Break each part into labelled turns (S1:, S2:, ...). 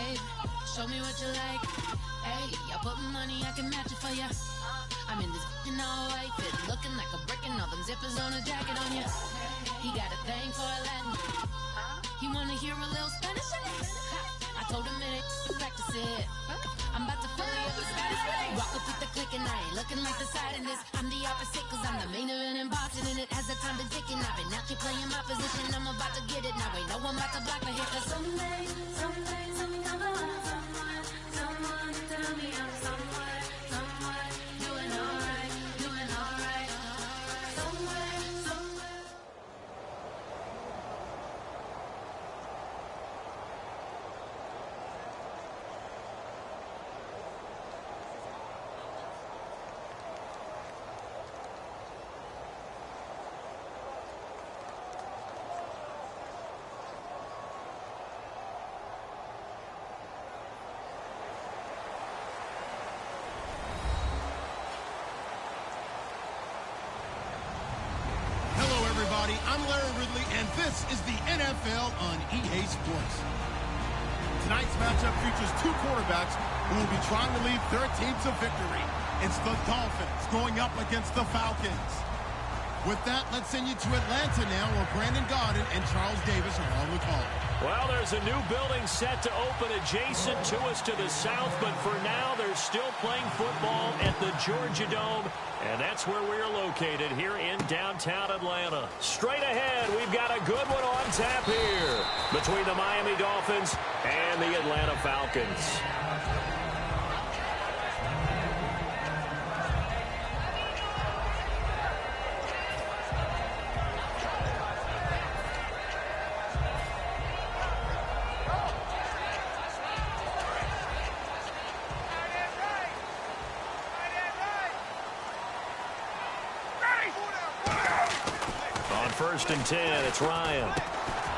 S1: babe. Show me what you like. Hey, I put money, I can match it for ya. I'm in this all white fit, looking like a brick and all them zippers on a jacket on ya. He got a thing for a Latin. He wanna hear a little Spanish in it. I told him it ain't practice it. I'm about to fill it up with Spanish words. Walk up with the click and I ain't looking like the side in this. I'm the opposite cause I'm the main event in boxing and it has the time been ticking. I've been out here playing my position. I'm about to get it now. Ain't no one about to block my hit cause someday something come along. Someone tell me I'm somewhere doing alright. Somewhere.
S2: I'm Larry Ridley, and this is the NFL on EA Sports. Tonight's matchup features two quarterbacks who will be trying to lead their team to victory. It's the Dolphins going up against the Falcons. With that, let's send you to Atlanta now, where Brandon Gaudin and Charles Davis are on the call.
S3: Well, there's a new building set to open adjacent to us to the south, but for now, they're still playing football at the Georgia Dome, and that's where we're located here in downtown Atlanta. Straight ahead, we've got a good one on tap here between the Miami Dolphins and the Atlanta Falcons. First and 10, it's Ryan.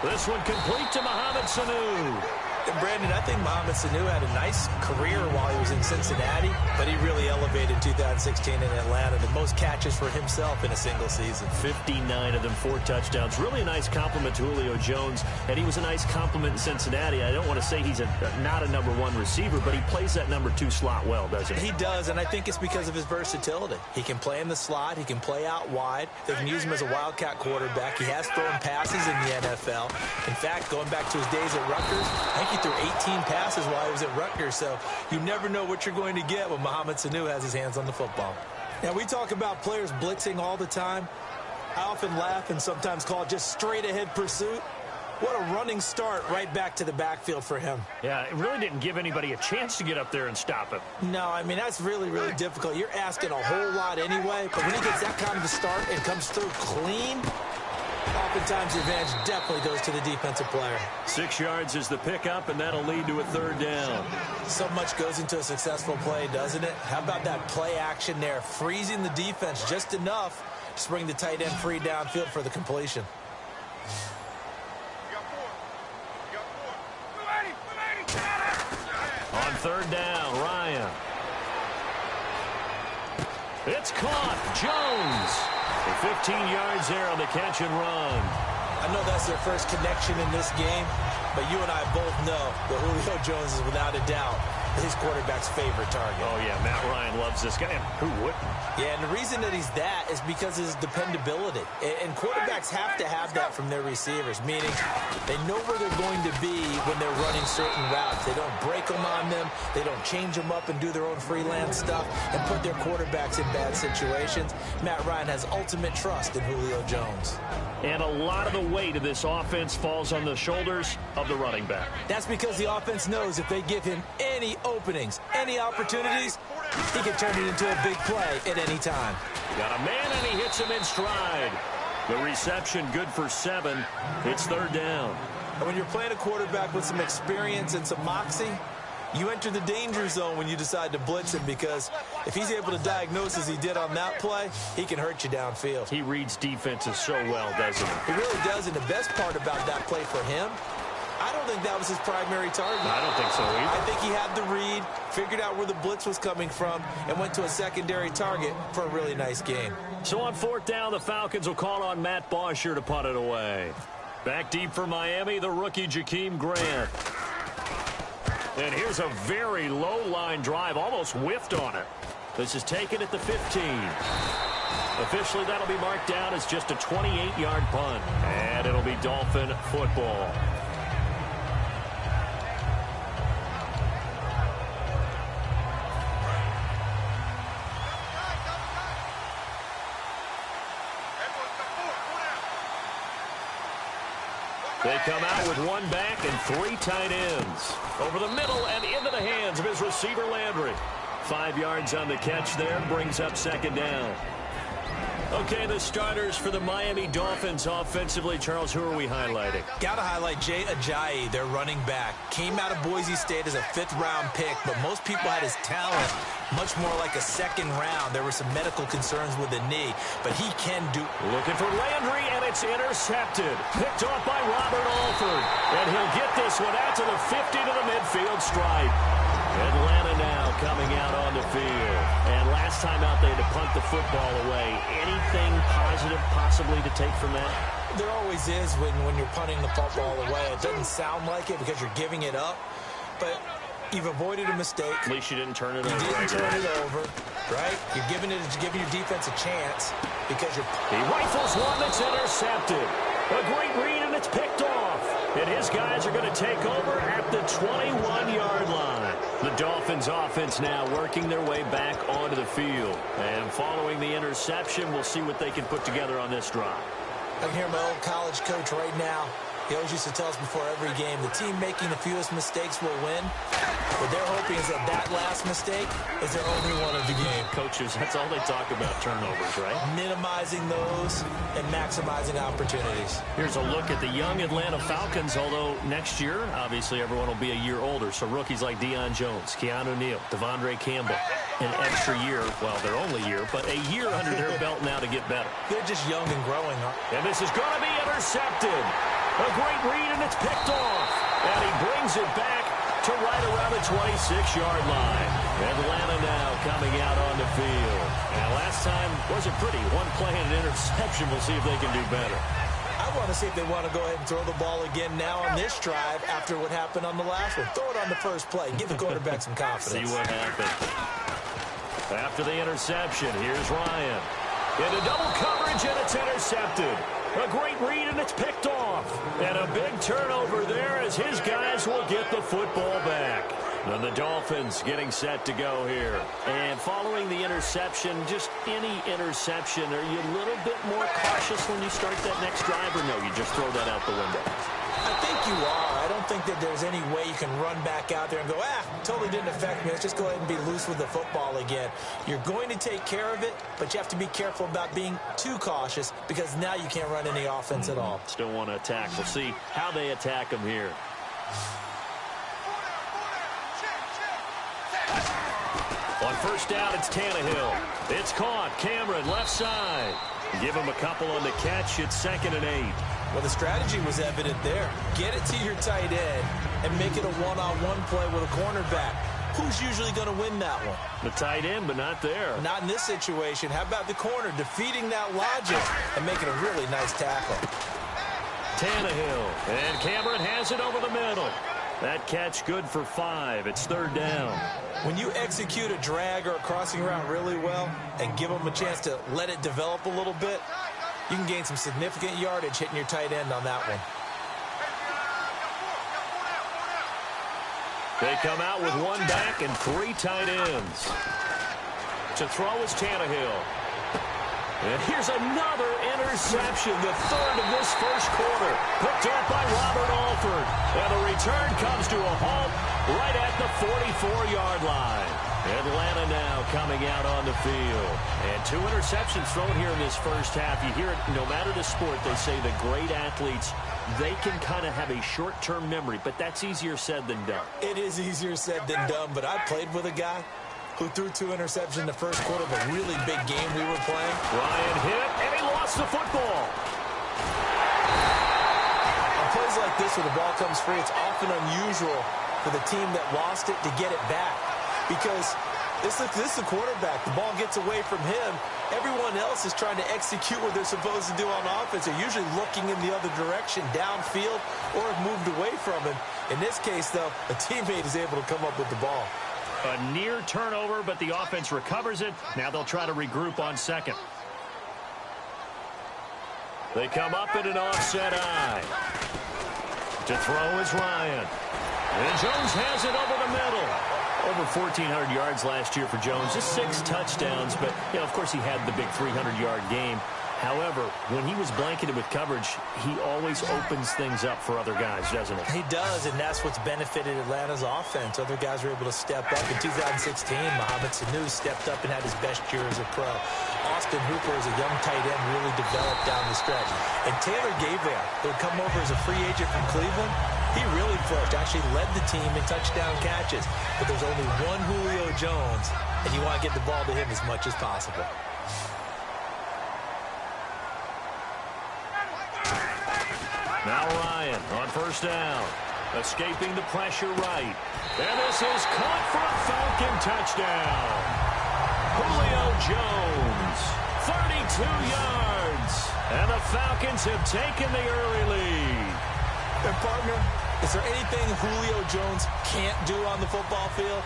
S3: This one complete to Mohamed Sanu.
S4: And Brandon, I think Mohamed Sanu had a nice career while he was in Cincinnati, but he really elevated 2016 in Atlanta. The most catches for himself in a single season.
S3: 59 of them, 4 touchdowns. Really a nice compliment to Julio Jones, and he was a nice compliment in Cincinnati. I don't want to say he's not a number 1 receiver, but he plays that number 2 slot well, doesn't he?
S4: He does, and I think it's because of his versatility. He can play in the slot. He can play out wide. They can use him as a wildcat quarterback. He has thrown passes in the NFL. In fact, going back to his days at Rutgers, I think he threw 18 passes while he was at Rutgers, so you never know what you're going to get when Mohamed Sanu has his hands on the football. Now, we talk about players blitzing all the time. I often laugh and sometimes call it just straight-ahead pursuit. What a running start right back to the backfield for him.
S3: Yeah, it really didn't give anybody a chance to get up there and stop him.
S4: No, I mean, that's really, really difficult. You're asking a whole lot anyway, but when he gets that kind of a start and comes through clean, oftentimes the advantage definitely goes to the defensive player.
S3: 6 yards is the pickup, and that'll lead to a 3rd down.
S4: So much goes into a successful play, doesn't it? How about that play action there, freezing the defense just enough to bring the tight end free downfield for the completion.
S3: On 3rd down, Ryan. It's caught. Jones. 15 yards there on the catch and run.
S4: I know that's their first connection in this game, but you and I both know that Julio Jones is without a doubt his quarterback's favorite target.
S3: Oh, yeah, Matt Ryan loves this guy. And who wouldn't?
S4: Yeah, and the reason that he's that is because of his dependability. And quarterbacks have to have that from their receivers, meaning they know where they're going to be when they're running certain routes. They don't break them on them. They don't change them up and do their own freelance stuff and put their quarterbacks in bad situations. Matt Ryan has ultimate trust in Julio Jones.
S3: And a lot of the weight of this offense falls on the shoulders of the running back.
S4: That's because the offense knows if they give him any openings, any opportunities, he can turn it into a big play at any time.
S3: Got a man, and he hits him in stride. The reception good for 7. It's 3rd down.
S4: And when you're playing a quarterback with some experience and some moxie, you enter the danger zone when you decide to blitz him, because if he's able to diagnose as he did on that play, he can hurt you downfield.
S3: He reads defenses so well, doesn't he?
S4: He really does, and the best part about that play for him, I don't think that was his primary target.
S3: I don't think so either.
S4: I think he had the read, figured out where the blitz was coming from, and went to a secondary target for a really nice game.
S3: So on 4th down, the Falcons will call on Matt Bosher to punt it away. Back deep for Miami, the rookie Jakeem Grant. And here's a very low line drive, almost whiffed on it. This is taken at the 15. Officially, that'll be marked down as just a 28-yard punt. And it'll be Dolphin football. They come out with one back and 3 tight ends. Over the middle and into the hands of his receiver, Landry. 5 yards on the catch there, brings up second down. Okay, the starters for the Miami Dolphins offensively. Charles, who are we highlighting?
S4: Got to highlight Jay Ajayi, their running back. Came out of Boise State as a 5th-round pick, but most people had his talent much more like a 2nd round. There were some medical concerns with the knee, but he can do.
S3: Looking for Landry, and it's intercepted. Picked off by Robert Alford. And he'll get this one out to the 50 to the midfield stripe. Atlanta now coming out on the field. And last time out, they had to punt the football away. Anything positive possibly to take from that?
S4: There always is when you're punting the football away. It doesn't sound like it because you're giving it up, but you've avoided a mistake.
S3: At least you didn't turn it over.
S4: You didn't turn it over, right? You're giving your defense a chance because you're...
S3: He rifles one that's intercepted. A great read, and it's picked off. And his guys are going to take over at the 21-yard line. The Dolphins offense now working their way back onto the field. And following the interception, we'll see what they can put together on this drive.
S4: I can hear my old college coach right now. He always used to tell us before every game, the team making the fewest mistakes will win. What they're hoping is that last mistake is their only one of the game.
S3: Coaches, that's all they talk about, turnovers, right?
S4: Minimizing those and maximizing opportunities.
S3: Here's a look at the young Atlanta Falcons, although next year, obviously, everyone will be a year older. So rookies like Deion Jones, Keanu Neal, Devondre Campbell, an extra year, well, their only year, but a year under their belt now to get better.
S4: They're just young and growing, huh?
S3: And this is going to be intercepted. A great read, and it's picked off. And he brings it back to right around the 26-yard line. Atlanta now coming out on the field. And last time wasn't pretty. One play and an interception. We'll see if they can do better.
S4: I want to see if they want to go ahead and throw the ball again now on this drive after what happened on the last one. Throw it on the first play. Give the quarterback some confidence.
S3: See what happens. After the interception, here's Ryan. Into double coverage, and it's intercepted. A great read, and it's picked off. And a big turnover there as his guys will get the football back. And the Dolphins getting set to go here. And following the interception, just any interception, are you a little bit more cautious when you start that next drive, or no, you just throw that out the window?
S4: I think you are. I don't think that there's any way you can run back out there and go, totally didn't affect me. Let's just go ahead and be loose with the football again. You're going to take care of it, but you have to be careful about being too cautious because now you can't run any offense at all.
S3: Still want to attack. We'll see how they attack him here. On first down, it's Tannehill. It's caught. Cameron, left side. Give him a couple on the catch. It's 2nd and 8.
S4: Well, the strategy was evident there. Get it to your tight end and make it a one-on-one play with a cornerback. Who's usually going to win that one?
S3: The tight end, but not there.
S4: Not in this situation. How about the corner defeating that logic and making a really nice tackle?
S3: Tannehill, and Cameron has it over the middle. That catch good for 5. It's 3rd down.
S4: When you execute a drag or a crossing route really well and give them a chance to let it develop a little bit, you can gain some significant yardage hitting your tight end on that one.
S3: They come out with one back and 3 tight ends. To throw is Tannehill. And here's another interception, the 3rd of this first quarter. Picked off by Robert Alford. And the return comes to a halt right at the 44-yard line. Atlanta now coming out on the field. And 2 interceptions thrown here in this first half. You hear it, no matter the sport, they say the great athletes, they can kind of have a short-term memory, but that's easier said than done.
S4: It is easier said than done, but I played with a guy who threw 2 interceptions in the first quarter of a really big game we were playing.
S3: Ryan hit, and he lost the football.
S4: On plays like this where the ball comes free, it's often unusual for the team that lost it to get it back. Because this is the quarterback. The ball gets away from him. Everyone else is trying to execute what they're supposed to do on offense. They're usually looking in the other direction, downfield, or have moved away from him. In this case, though, a teammate is able to come up with the ball.
S3: A near turnover, but the offense recovers it. Now they'll try to regroup on second. They come up in an offset eye. To throw is Ryan. And Jones has it over the middle. Over 1,400 yards last year for Jones. Just 6 touchdowns, but, of course he had the big 300-yard game. However, when he was blanketed with coverage, he always opens things up for other guys, doesn't he?
S4: He does, and that's what's benefited Atlanta's offense. Other guys were able to step up. In 2016, Mohamed Sanu stepped up and had his best year as a pro. Austin Hooper, as a young tight end, really developed down the stretch. And Taylor Gabriel, who had come over as a free agent from Cleveland, he really flourished, actually led the team in touchdown catches. But there's only one Julio Jones, and you want to get the ball to him as much as possible.
S3: Now Ryan on first down. Escaping the pressure right. And this is caught for a Falcon touchdown. Julio Jones, 32 yards. And the Falcons have taken the early lead.
S4: And partner, is there anything Julio Jones can't do on the football field?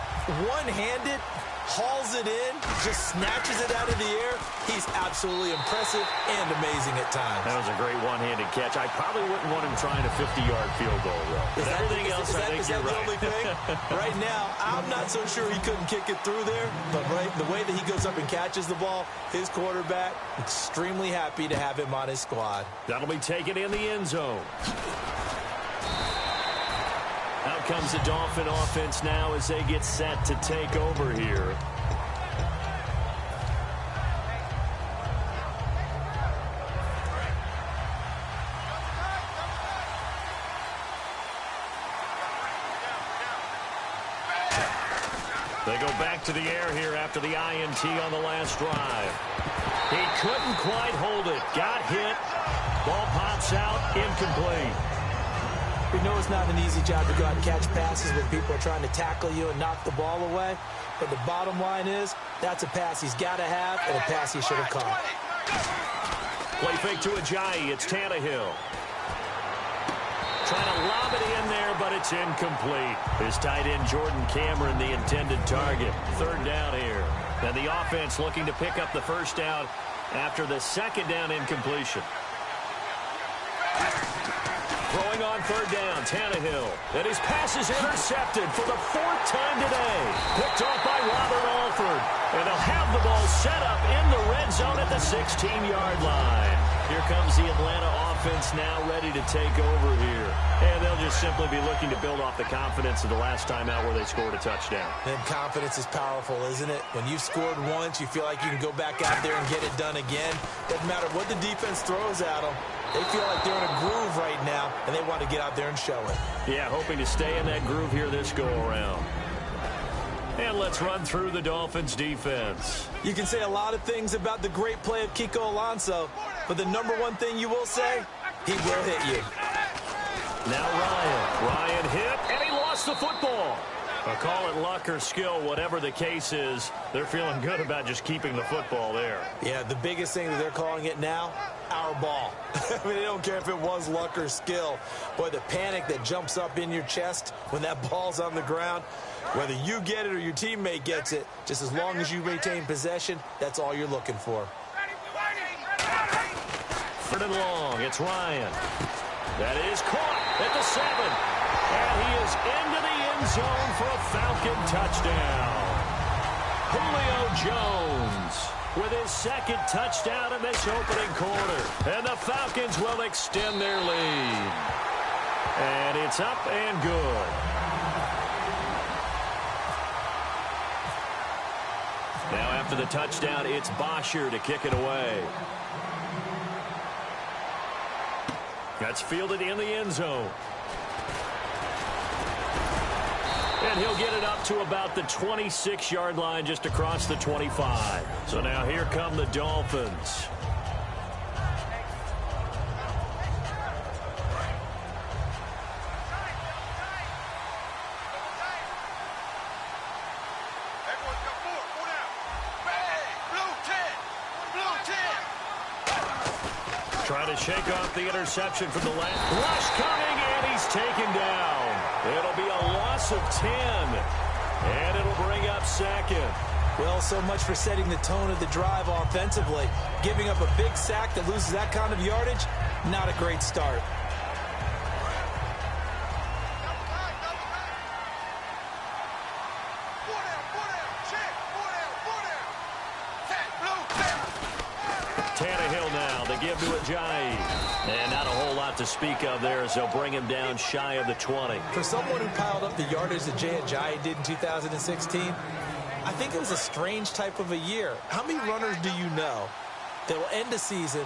S4: One-handed, hauls it in, just snatches it out of the air. He's absolutely impressive and amazing at times.
S3: That was a great one-handed catch. I probably wouldn't want him trying a 50-yard field goal, though. But everything else, I think you're right.
S4: Is that the only thing? Right now, I'm not so sure he couldn't kick it through there, but the way that he goes up and catches the ball, his quarterback, extremely happy to have him on his squad.
S3: That'll be taken in the end zone. Out comes the Dolphin offense now as they get set to take over here. They go back to the air here after the INT on the last drive. He couldn't quite hold it. Got hit. Ball pops out. Incomplete.
S4: We know it's not an easy job to go out and catch passes when people are trying to tackle you and knock the ball away. But the bottom line is, that's a pass he's got to have and a pass he should have caught.
S3: Play fake to Ajayi. It's Tannehill. Trying to lob it in there, but it's incomplete. His tight end, Jordan Cameron, the intended target. Third down here. And the offense looking to pick up the first down after the second down incompletion. Throwing on third down, Tannehill. And his pass is intercepted for the 4th time today. Picked off by Robert Alford. And they'll have the ball set up in the red zone at the 16-yard line. Here comes the Atlanta offense now ready to take over here. And they'll just simply be looking to build off the confidence of the last time out where they scored a touchdown.
S4: And confidence is powerful, isn't it? When you've scored once, you feel like you can go back out there and get it done again. Doesn't matter what the defense throws at them. They feel like they're in a groove right now, and they want to get out there and show it.
S3: Yeah, hoping to stay in that groove here this go-around. And let's run through the Dolphins' defense.
S4: You can say a lot of things about the great play of Kiko Alonso, but the number one thing you will say, he will hit you.
S3: Now Ryan. Ryan hit, and he lost the football. I'll call it luck or skill, whatever the case is. They're feeling good about just keeping the football there.
S4: Yeah, the biggest thing that they're calling it now, our ball. I mean, they don't care if it was luck or skill. Boy, the panic that jumps up in your chest when that ball's on the ground, whether you get it or your teammate gets it, just as long as you retain possession, that's all you're looking for.
S3: Third and long, it's Ryan. That is caught at the 7. And he is into the end zone for a Falcon touchdown. Julio Jones with his 2nd touchdown in this opening quarter. And the Falcons will extend their lead. And it's up and good. Now after the touchdown, it's Bosher to kick it away. That's fielded in the end zone. And he'll get it up to about the 26-yard line just across the 25. So now here come the Dolphins. Trying to shake off the interception from the left. Rush coming, and he's taken down. It'll be a loss of 10. And it'll bring up second.
S4: Well, so much for setting the tone of the drive offensively. Giving up a big sack that loses that kind of yardage, not a great start.
S3: Tannehill now, they give to Ajayi. And not a whole lot to speak of there as they'll bring him down shy of the 20.
S4: For someone who piled up the yardage that Jay Ajayi did in 2016, I think it was a strange type of a year. How many runners do you know that will end a season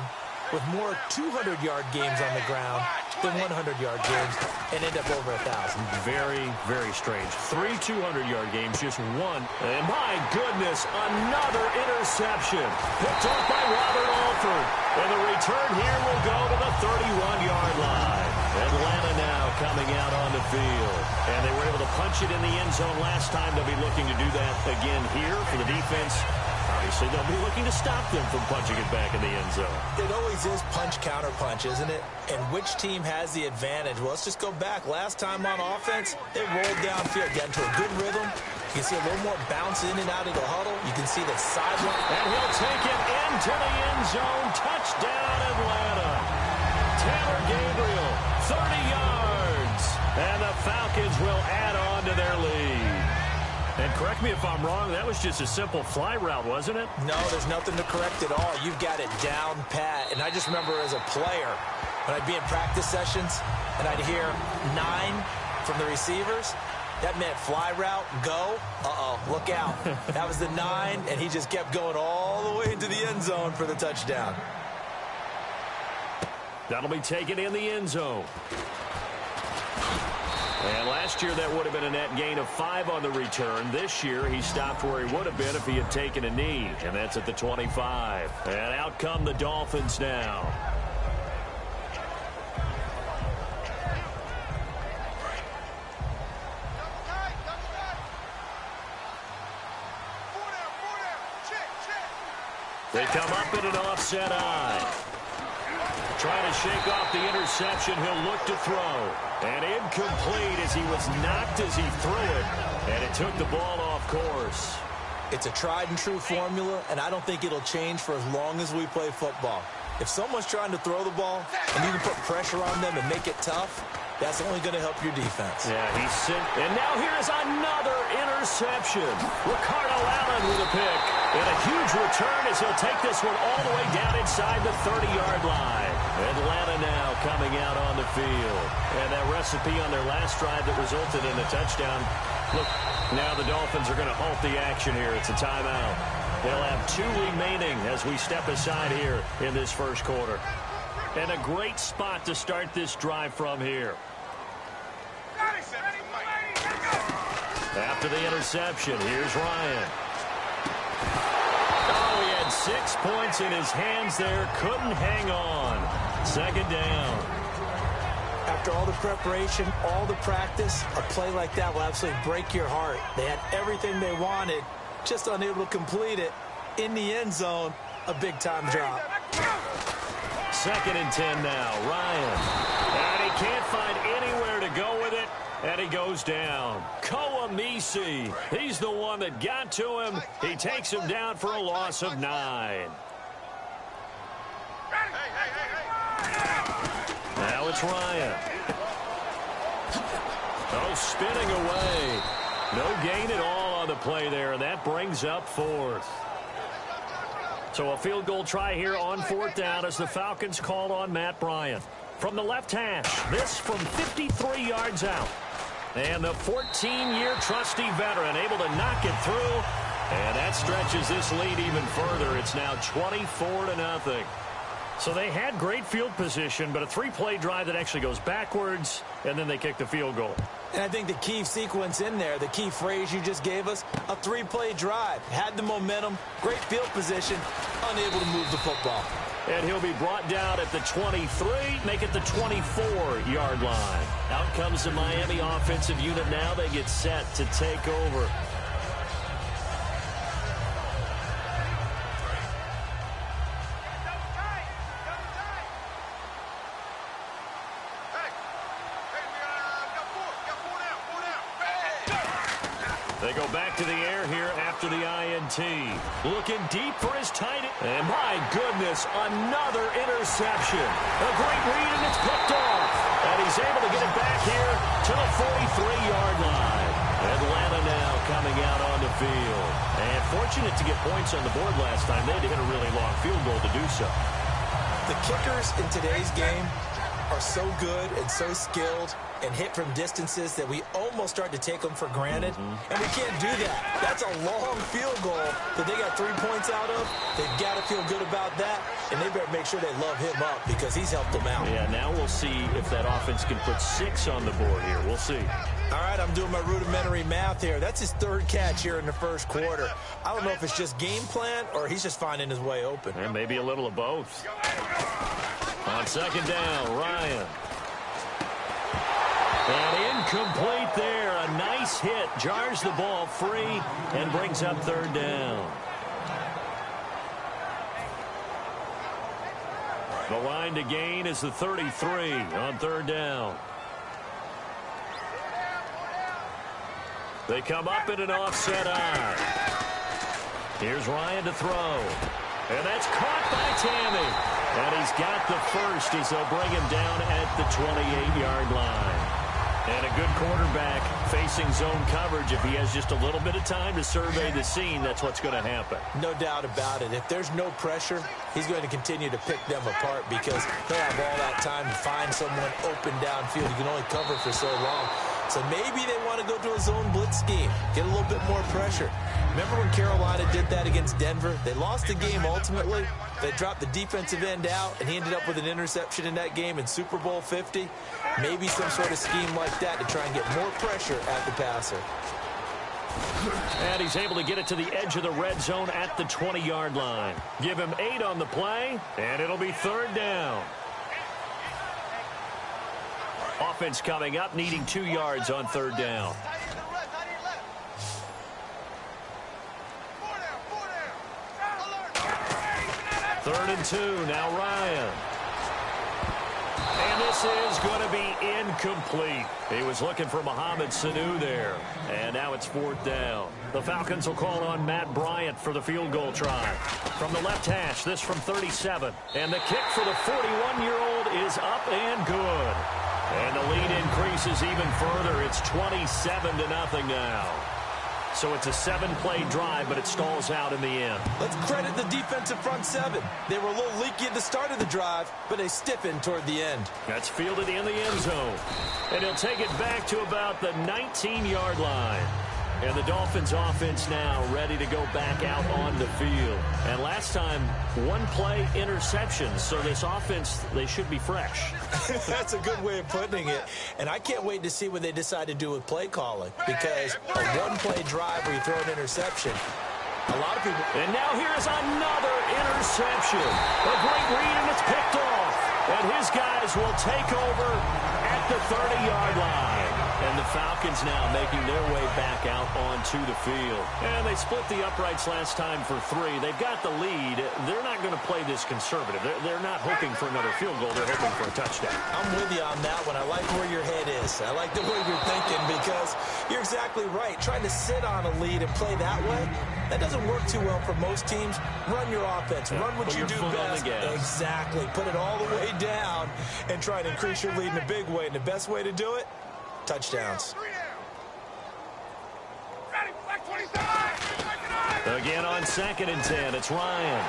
S4: with more 200-yard games on the ground than 100-yard games and end up over 1,000?
S3: Very, very strange. 3 200-yard games, just one. And my goodness, another interception. Picked off by Robert Alford. And the return here will go to the 31-yard line. Atlanta now coming out on the field. And they were able to punch it in the end zone last time. They'll be looking to do that again here for the defense. Obviously, they'll be looking to stop them from punching it back in the end zone.
S4: It always is punch-counter-punch, isn't it? And which team has the advantage? Well, let's just go back. Last time on offense, they rolled downfield, got into a good rhythm. You can see a little more bounce in and out of the huddle. You can see the sideline.
S3: And he'll take it into the end zone. Touchdown, Atlanta. Taylor Gabriel, 30 yards. And the Falcons will add on to their lead. And correct me if I'm wrong, that was just a simple fly route, wasn't it?
S4: No, there's nothing to correct at all. You've got it down pat. And I just remember as a player, when I'd be in practice sessions and I'd hear 9 from the receivers, that meant fly route, go, look out. That was the 9, and he just kept going all the way into the end zone for the touchdown.
S3: That'll be taken in the end zone. And last year, that would have been a net gain of 5 on the return. This year, he stopped where he would have been if he had taken a knee, and that's at the 25. And out come the Dolphins now. They come up in an offset eye. Trying to shake off the interception. He'll look to throw. And incomplete as he was knocked as he threw it. And it took the ball off course.
S4: It's a tried-and-true formula, and I don't think it'll change for as long as we play football. If someone's trying to throw the ball, and you can put pressure on them and make it tough, that's only going to help your defense.
S3: Yeah, he's sent. And now here's another interception. Ricardo Allen with a pick. And a huge return as he'll take this one all the way down inside the 30-yard line. Atlanta now coming out on the field. And that recipe on their last drive that resulted in a touchdown. Look, now the Dolphins are going to halt the action here. It's a timeout. They'll have 2 remaining as we step aside here in this first quarter. And a great spot to start this drive from here. After the interception, here's Ryan. Oh, he had 6 points in his hands there. Couldn't hang on. Second down.
S4: After all the preparation, all the practice, a play like that will absolutely break your heart. They had everything they wanted, just unable to complete it. In the end zone, a big-time drop.
S3: Second and 10 now. Ryan. And he can't find anywhere to go with it. And he goes down. Koamisi. He's the one that got to him. He takes him down for a loss of 9. Now it's Ryan. Oh, spinning away. No gain at all on the play there, and that brings up 4th. So a field goal try here on 4th down as the Falcons call on Matt Bryant. From the left hash, this from 53 yards out. And the 14-year trusty veteran able to knock it through. And that stretches this lead even further. It's now 24-0. So they had great field position, but a 3-play drive that actually goes backwards, and then they kick the field goal.
S4: And I think the key sequence in there, the key phrase you just gave us, a 3-play drive. Had the momentum, great field position, unable to move the football.
S3: And he'll be brought down at the 23, make it the 24-yard line. Out comes the Miami offensive unit now. They get set to take over. They go back to the air here after the INT. Looking deep for his tight end. And my goodness, another interception. A great read, and it's picked off. And he's able to get it back here to the 43-yard line. Atlanta now coming out on the field. And fortunate to get points on the board last time. They had to hit a really long field goal to do so.
S4: The kickers in today's game are so good and so skilled and hit from distances that we almost start to take them for granted. And we can't do that. That's a long field goal that they got 3 points out of. They've got to feel good about that, and they better make sure they love him up because he's helped them out.
S3: Yeah, now we'll see if that offense can put 6 on the board here. We'll see.
S4: All right, I'm doing my rudimentary math here. That's his 3rd catch here in the first quarter. I don't know if it's just game plan or he's just finding his way open.
S3: And maybe a little of both. On 2nd down, Ryan. And incomplete there. A nice hit. Jars the ball free and brings up 3rd down. The line to gain is the 33 on 3rd down. They come up in an offset eye. Here's Ryan to throw. And that's caught by Tammy. And he's got the first as they'll bring him down at the 28-yard line. And a good quarterback facing zone coverage. If he has just a little bit of time to survey the scene, that's what's going to happen.
S4: No doubt about it. If there's no pressure, he's going to continue to pick them apart because he'll have all that time to find someone open downfield. He can only cover for so long. So maybe they want to go to a zone blitz scheme, get a little bit more pressure. Remember when Carolina did that against Denver? They lost the game ultimately. They dropped the defensive end out, and he ended up with an interception in that game in Super Bowl 50. Maybe some sort of scheme like that to try and get more pressure at the passer.
S3: And he's able to get it to the edge of the red zone at the 20-yard line. Give him 8 on the play, and it'll be 3rd down. Offense coming up, needing 2 yards on 3rd down. Third and 2, now Ryan. And this is going to be incomplete. He was looking for Mohamed Sanu there. And now it's 4th down. The Falcons will call on Matt Bryant for the field goal try. From the left hash, this from 37. And the kick for the 41-year-old is up and good. And the lead increases even further. It's 27-0 now. So it's a 7-play drive, but it stalls out in the end.
S4: Let's credit the defensive front 7. They were a little leaky at the start of the drive, but they stiffened toward the end.
S3: That's fielded in the end zone. And he'll take it back to about the 19-yard line. And the Dolphins offense now ready to go back out on the field. And last time, 1-play interceptions. So this offense, they should be fresh.
S4: That's a good way of putting it. And I can't wait to see what they decide to do with play calling. Because a 1-play drive where you throw an interception, a lot of people...
S3: And now here's another interception. A great read, and it's picked off. And his guys will take over at the 30-yard line. And the Falcons now making their way back out onto the field. And they split the uprights last time for 3. They've got the lead. They're not going to play this conservative. They're not hoping for another field goal. They're hoping for a touchdown.
S4: I'm with you on that one. I like where your head is. I like the way you're thinking because you're exactly right. Trying to sit on a lead and play that way, that doesn't work too well for most teams. Run your offense. Run what you do best. Exactly. Put it all the way down and try to increase your lead in a big way. And the best way to do it, touchdowns.
S3: Again on 2nd and 10, it's Ryan.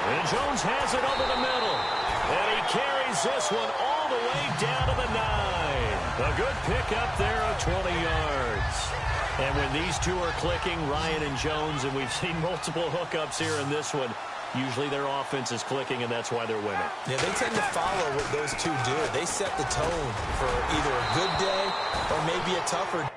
S3: And Jones has it over the middle. And he carries this one all the way down to the 9. A good pickup there of 20 yards. And when these two are clicking, Ryan and Jones, and we've seen multiple hookups here in this one, usually their offense is clicking, and that's why they're winning.
S4: Yeah, they tend to follow what those two do. They set the tone for either a good day or maybe a tougher day.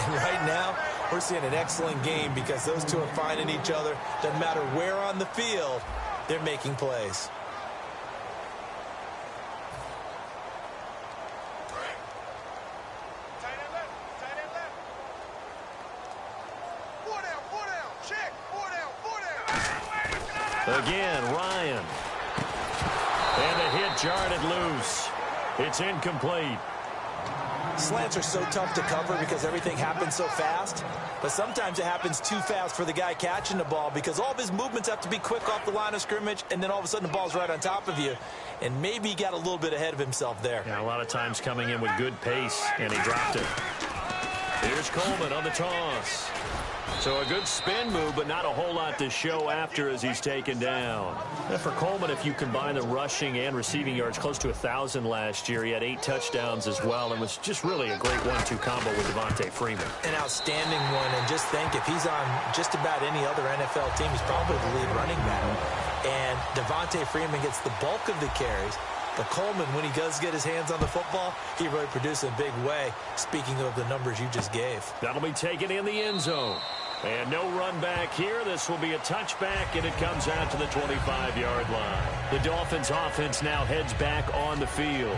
S4: And right now, we're seeing an excellent game because those two are finding each other. Doesn't matter where on the field, they're making plays.
S3: Again, Ryan. And the hit jarred it loose. It's incomplete.
S4: Slants are so tough to cover because everything happens so fast. But sometimes it happens too fast for the guy catching the ball because all of his movements have to be quick off the line of scrimmage, and then all of a sudden the ball's right on top of you. And maybe he got a little bit ahead of himself there.
S3: Yeah, a lot of times coming in with good pace, and he dropped it. Here's Coleman on the toss. So a good spin move, but not a whole lot to show after as he's taken down. And for Coleman, if you combine the rushing and receiving yards, close to 1,000 last year. He had 8 touchdowns as well, and was just really a great 1-2 combo with Devontae Freeman.
S4: An outstanding one, and just think, if he's on just about any other NFL team, he's probably the lead running back. And Devontae Freeman gets the bulk of the carries. But Coleman, when he does get his hands on the football, he really produces in a big way, speaking of the numbers you just gave.
S3: That'll be taken in the end zone. And no run back here. This will be a touchback, and it comes out to the 25-yard line. The Dolphins offense now heads back on the field.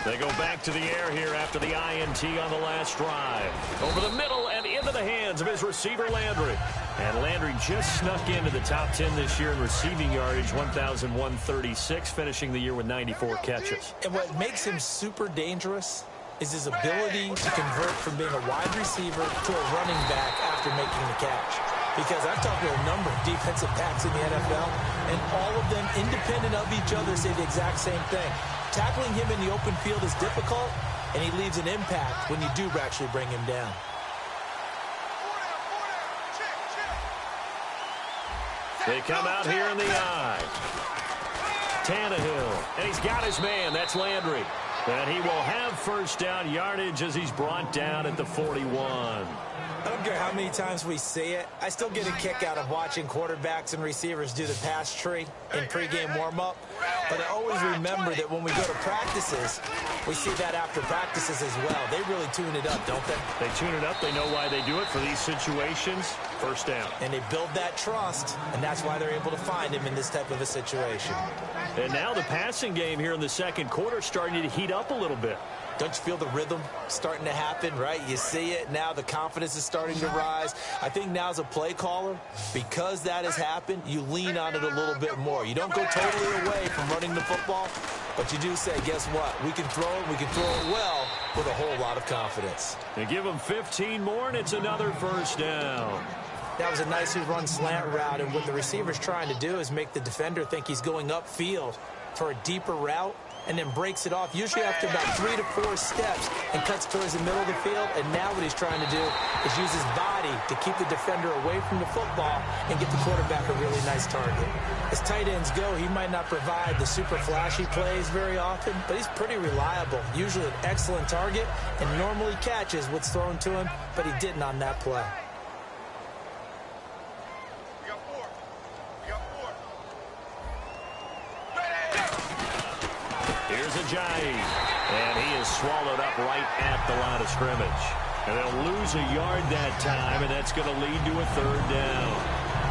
S3: They go back to the air here after the INT on the last drive. Over the middle and into the hands of his receiver, Landry. And Landry just snuck into the top 10 this year in receiving yardage, 1,136, finishing the year with 94 catches.
S4: And what makes him super dangerous is his ability to convert from being a wide receiver to a running back after making the catch. Because I've talked to a number of defensive backs in the NFL, and all of them, independent of each other, say the exact same thing. Tackling him in the open field is difficult, and he leaves an impact when you do actually bring him down.
S3: They come out here in the eye. Tannehill, and he's got his man. That's Landry. And he will have first down yardage as he's brought down at the 41.
S4: I don't care how many times we see it. I still get a kick out of watching quarterbacks and receivers do the pass tree in pregame warm-up. But I always remember that when we go to practices, we see that after practices as well. They really tune it up, don't they?
S3: They tune it up. They know why they do it for these situations. First down.
S4: And they build that trust, and that's why they're able to find him in this type of a situation.
S3: And now the passing game here in the second quarter starting to heat up a little bit.
S4: Don't you feel the rhythm starting to happen, right? You see it. Now the confidence is starting to rise. I think now as a play caller, because that has happened, you lean on it a little bit more. You don't go totally away from running the football, but you do say, guess what? We can throw it. We can throw it well with a whole lot of confidence.
S3: They give them 15 more, and it's another first down.
S4: That was a nicely run slant route, and what the receiver's trying to do is make the defender think he's going upfield for a deeper route, and then breaks it off, usually after about 3 to 4 steps, and cuts towards the middle of the field. And now what he's trying to do is use his body to keep the defender away from the football and get the quarterback a really nice target. As tight ends go, he might not provide the super flashy plays very often, but he's pretty reliable, usually an excellent target, and normally catches what's thrown to him, but he didn't on that play.
S3: Here's Ajayi, and he is swallowed up right at the line of scrimmage. And they'll lose a yard that time, and that's going to lead to a third down.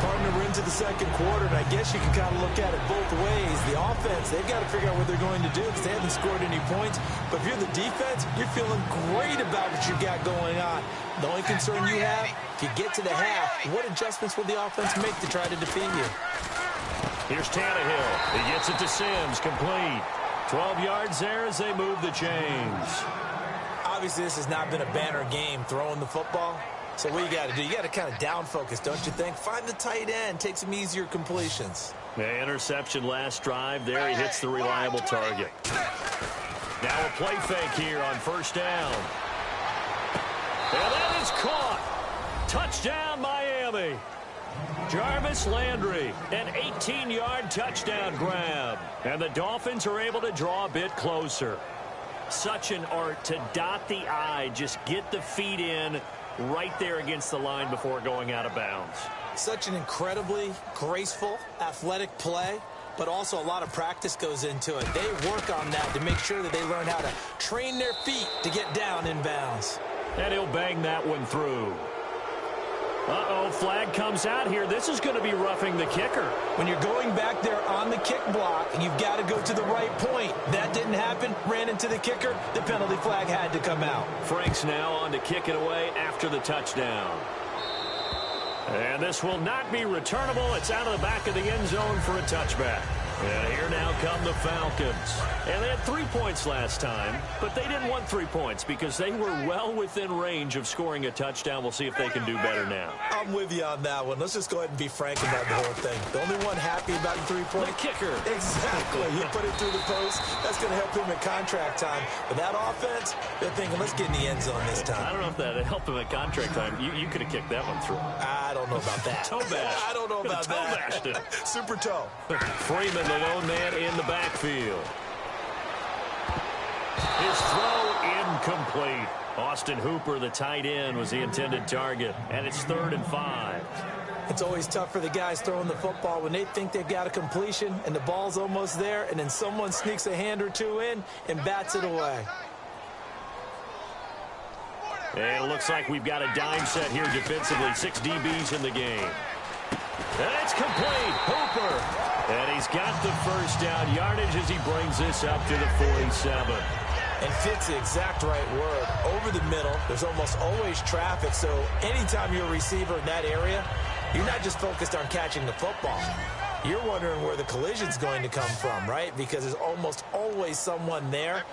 S4: Partner, we're into the second quarter, and I guess you can kind of look at it both ways. The offense, they've got to figure out what they're going to do because they haven't scored any points. But if you're the defense, you're feeling great about what you got going on. The only concern you have, if you get to the half, what adjustments will the offense make to try to defeat you?
S3: Here's Tannehill. He gets it to Sims, complete. 12 yards there as they move the chains.
S4: Obviously, this has not been a banner game throwing the football. So what you got to do, you got to kind of down focus, don't you think? Find the tight end, take some easier completions.
S3: The interception last drive there. He hits the reliable target. Now a play fake here on first down. And that is caught. Touchdown, Miami. Jarvis Landry, an 18-yard touchdown grab. And the Dolphins are able to draw a bit closer. Such an art to dot the I, just get the feet in right there against the line before going out of bounds.
S4: Such an incredibly graceful, athletic play, but also a lot of practice goes into it. They work on that to make sure that they learn how to train their feet to get down in bounds.
S3: And he'll bang that one through. Uh-oh, flag comes out here. This is going to be roughing the kicker.
S4: When you're going back there on the kick block, you've got to go to the right point. That didn't happen. Ran into the kicker. The penalty flag had to come out.
S3: Frank's now on to kick it away after the touchdown. And this will not be returnable. It's out of the back of the end zone for a touchback. And here now come the Falcons. And they had 3 points last time, but they didn't want 3 points because they were well within range of scoring a touchdown. We'll see if they can do better now.
S4: I'm with you on that one. Let's just go ahead and be frank about the whole thing. The only one happy about the 3-point?
S3: The kicker.
S4: Exactly. He put it through the post. That's going to help him at contract time. But that offense, they're thinking, let's get in the end zone this time.
S3: I don't know if that helped him at contract time. You could have kicked that one through.
S4: I don't know about that.
S3: Toe bash.
S4: I don't know about that.
S3: Toe bashed it.
S4: Super toe.
S3: Freeman, the lone man in the backfield. His throw incomplete. Austin Hooper, the tight end, was the intended target. And it's 3rd and 5.
S4: It's always tough for the guys throwing the football when they think they've got a completion and the ball's almost there, and then someone sneaks a hand or two in and bats it away.
S3: And it looks like we've got a dime set here defensively. 6 DBs in the game. And it's complete. Hooper. And he's got the first down yardage as he brings this up to the 47.
S4: And fits the exact right word. Over the middle, there's almost always traffic, so anytime you're a receiver in that area, you're not just focused on catching the football. You're wondering where the collision's going to come from, right? Because there's almost always someone there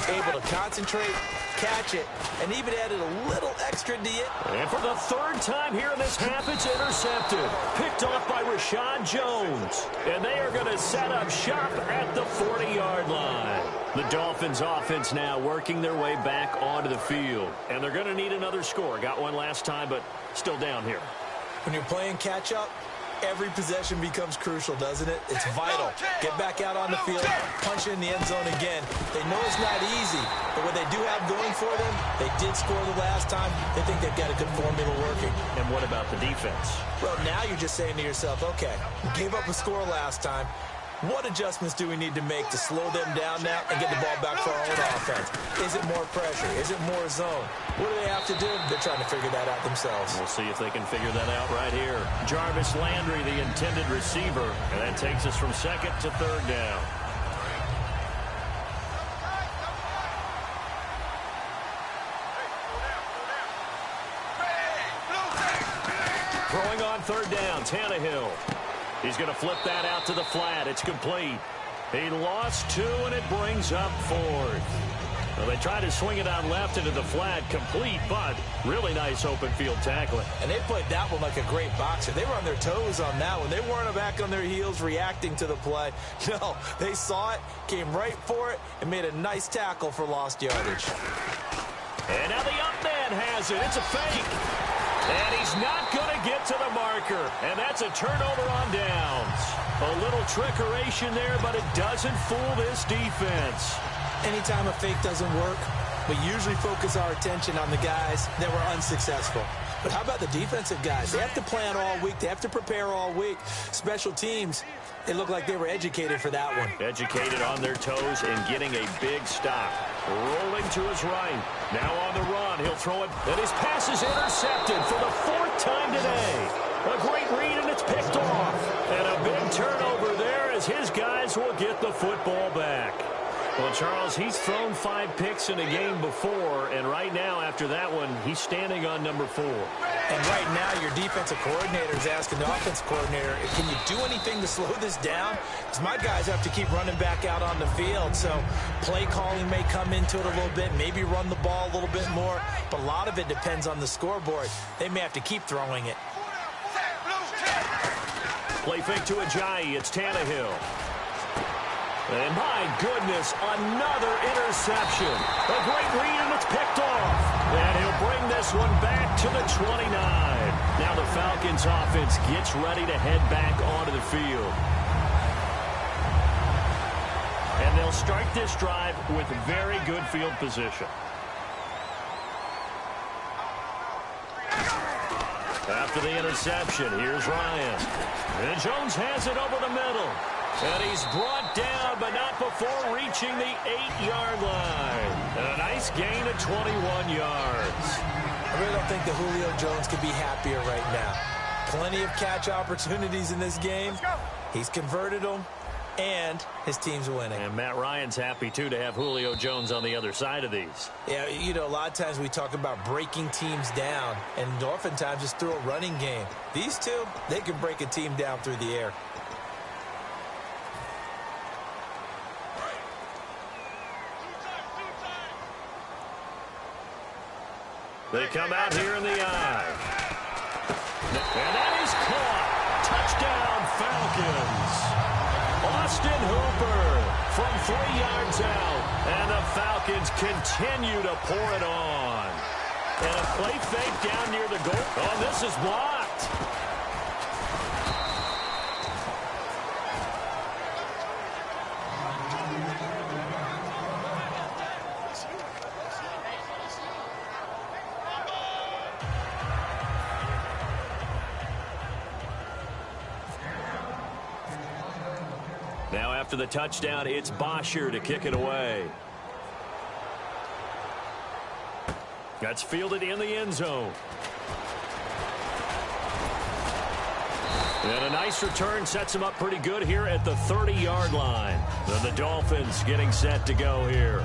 S4: able to concentrate, catch it, and even added a little extra D.
S3: And for the 3rd time here in this half, it's intercepted. Picked off by Rashad Jones. And they are going to set up shop at the 40-yard line. The Dolphins offense now working their way back onto the field. And they're going to need another score. Got one last time, but still down here.
S4: When you're playing catch-up, every possession becomes crucial, doesn't it? It's vital. Get back out on the field, punch it in the end zone again. They know it's not easy, but what they do have going for them, they did score the last time. They think they've got a good formula working.
S3: And what about the defense?
S4: Well, now you're just saying to yourself, okay, we gave up a score last time. What adjustments do we need to make to slow them down now and get the ball back for our own offense? Is it more pressure? Is it more zone? What do they have to do? They're trying to figure that out themselves.
S3: We'll see if they can figure that out right here. Jarvis Landry, the intended receiver, and that takes us from 2nd to 3rd down. Throwing on 3rd down, Tannehill. He's going to flip that out to the flat. It's complete. He lost 2, and it brings up 4th. Well, they tried to swing it on left into the flat, complete, but really nice open field tackling.
S4: And they played that one like a great boxer. They were on their toes on that one. They weren't back on their heels reacting to the play. No, they saw it, came right for it, and made a nice tackle for lost yardage.
S3: And now the up man has it. It's a fake. And he's not going to get to the marker. And that's a turnover on downs. A little trickeration there, but it doesn't fool this defense.
S4: Anytime a fake doesn't work, we usually focus our attention on the guys that were unsuccessful. But how about the defensive guys? They have to plan all week. They have to prepare all week. Special teams, it looked like they were educated for that one.
S3: Educated on their toes and getting a big stop. Rolling to his right. Now on the run. He'll throw it. And his pass is intercepted for the 4th time today. A great read, and it's picked off. And a big turnover there as his guys will get the football back. Well, Charles, he's thrown 5 picks in a game before, and right now, after that one, he's standing on number 4.
S4: And right now, your defensive coordinator is asking the offensive coordinator, can you do anything to slow this down? Because my guys have to keep running back out on the field, so play calling may come into it a little bit, maybe run the ball a little bit more, but a lot of it depends on the scoreboard. They may have to keep throwing it.
S3: Play fake to Ajayi. It's Tannehill. And my goodness, another interception. A great read, and it's picked off. And he'll bring this one back to the 29. Now the Falcons offense gets ready to head back onto the field. And they'll start this drive with very good field position. After the interception, here's Ryan. And Jones has it over the middle. And he's brought down, but not before reaching the 8-yard line. And a nice gain of 21 yards.
S4: I really don't think that Julio Jones could be happier right now. Plenty of catch opportunities in this game. He's converted them, and his team's winning.
S3: And Matt Ryan's happy, too, to have Julio Jones on the other side of these.
S4: Yeah, you know, a lot of times we talk about breaking teams down, and oftentimes just through a running game. These two, they can break a team down through the air.
S3: They come out here in the eye. And that is caught. Touchdown, Falcons. Austin Hooper from 3 yards out. And the Falcons continue to pour it on. And a play fake down near the goal. Oh, this is blocked. Now after the touchdown, it's Bosher to kick it away. That's fielded in the end zone. And a nice return sets him up pretty good here at the 30-yard line. Then the Dolphins getting set to go here.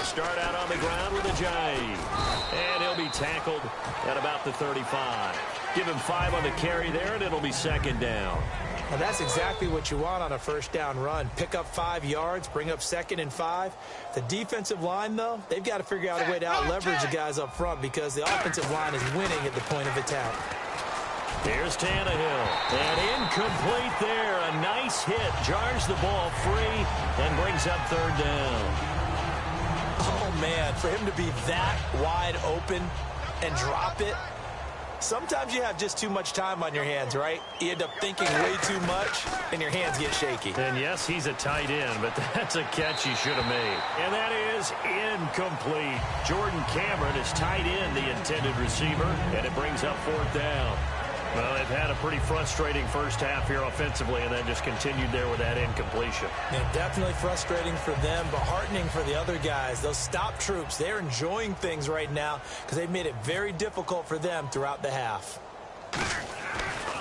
S3: Start out on the ground with a jive. And he'll be tackled at about the 35. Give him 5 on the carry there, and it'll be second down.
S4: And that's exactly what you want on a first down run. Pick up 5 yards, bring up 2nd and 5. The defensive line, though, they've got to figure out a way to out-leverage the guys up front because the offensive line is winning at the point of attack.
S3: Here's Tannehill. And incomplete there. A nice hit. Jars the ball free and brings up 3rd down.
S4: Oh, man, for him to be that wide open and drop it, sometimes you have just too much time on your hands, right? You end up thinking way too much, and your hands get shaky.
S3: And, yes, he's a tight end, but that's a catch he should have made. And that is incomplete. Jordan Cameron is tight end, the intended receiver, and it brings up 4th down. Well, they've had a pretty frustrating first half here offensively and then just continued there with that incompletion.
S4: Yeah, definitely frustrating for them, but heartening for the other guys. Those stop troops, they're enjoying things right now because they've made it very difficult for them throughout the half.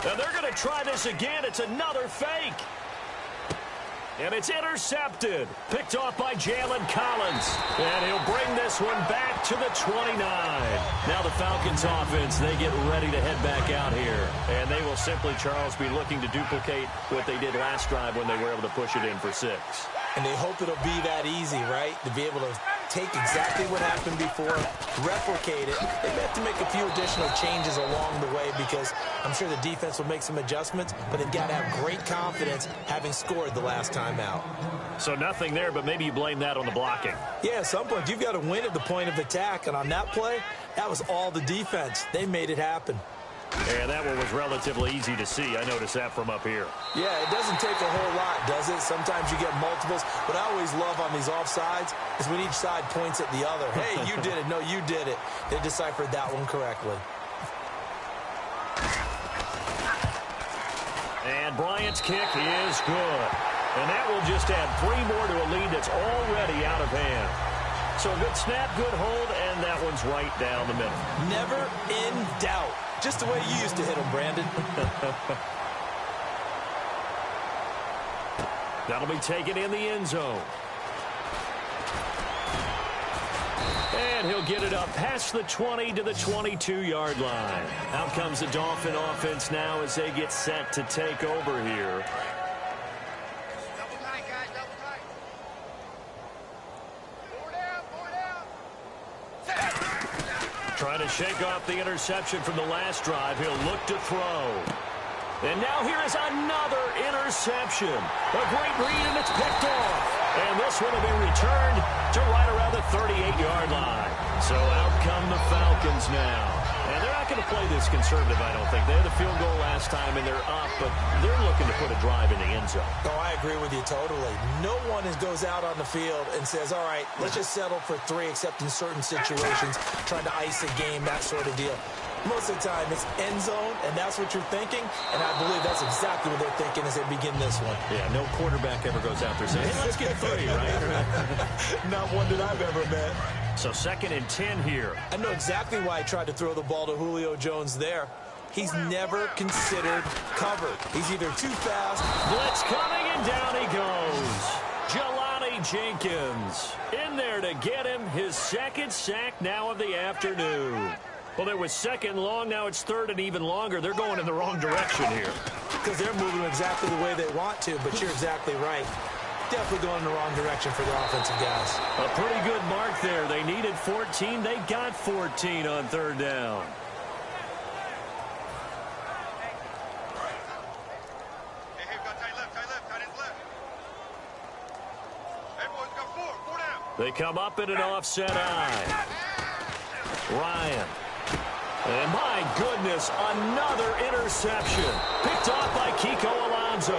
S3: And they're going to try this again. It's another fake. And it's intercepted. Picked off by Jalen Collins. And he'll bring this one back to the 29. Now the Falcons offense, they get ready to head back out here. And they will simply, Charles, be looking to duplicate what they did last drive when they were able to push it in for 6.
S4: And they hope it'll be that easy, right? To be able to take exactly what happened before, replicate it. They may have to make a few additional changes along the way because I'm sure the defense will make some adjustments, but they've got to have great confidence having scored the last time out.
S3: So nothing there, but maybe you blame that on the blocking.
S4: Yeah, at some point you've got to win at the point of attack, and on that play, that was all the defense. They made it happen.
S3: And that one was relatively easy to see. I noticed that from up here.
S4: Yeah, it doesn't take a whole lot, does it? Sometimes you get multiples. What I always love on these offsides is when each side points at the other. Hey, you did it. No, you did it. They deciphered that one correctly.
S3: And Bryant's kick is good. And that will just add 3 more to a lead that's already out of hand. So a good snap, good hold, and that one's right down the middle.
S4: Never in doubt. Just the way you used to hit them, Brandon.
S3: That'll be taken in the end zone. And he'll get it up past the 20 to the 22-yard line. Out comes the Dolphin offense now as they get set to take over here.
S5: Double tight, guys, double tight. 4 down, 4 down.
S3: Trying to shake off the interception from the last drive. He'll look to throw. And now here is another interception. A great read, and it's picked off. And this one will be returned to right around the 38-yard line. So out come the Falcons now. And they're not going to play this conservative, I don't think. They had a field goal last time, and they're up, but they're looking to put a drive in the end zone.
S4: Oh, I agree with you totally. No one goes out on the field and says, all right, let's just settle for 3, except in certain situations, trying to ice a game, that sort of deal. Most of the time, it's end zone, and that's what you're thinking, and I believe that's exactly what they're thinking as they begin this one.
S3: Yeah, no quarterback ever goes out there saying, hey, let's get 3, right?
S4: Not one that I've ever met.
S3: So 2nd and 10 here.
S4: I know exactly why I tried to throw the ball to Julio Jones there. He's never considered cover. He's either too fast.
S3: Blitz coming, and down he goes. Jelani Jenkins in there to get him his 2nd sack now of the afternoon. Well, it was 2nd long. Now it's 3rd and even longer. They're going in the wrong direction here.
S4: Because they're moving exactly the way they want to, but you're exactly right. Definitely going in the wrong direction for the offensive guys.
S3: A pretty good mark there. They needed 14. They got 14 on 3rd down.
S5: Hey, got tight left, tight end left. Hey, boys, got 4 down.
S3: They come up in an offset eye. Ryan. And my goodness, another interception. Picked off by Kiko Alonso.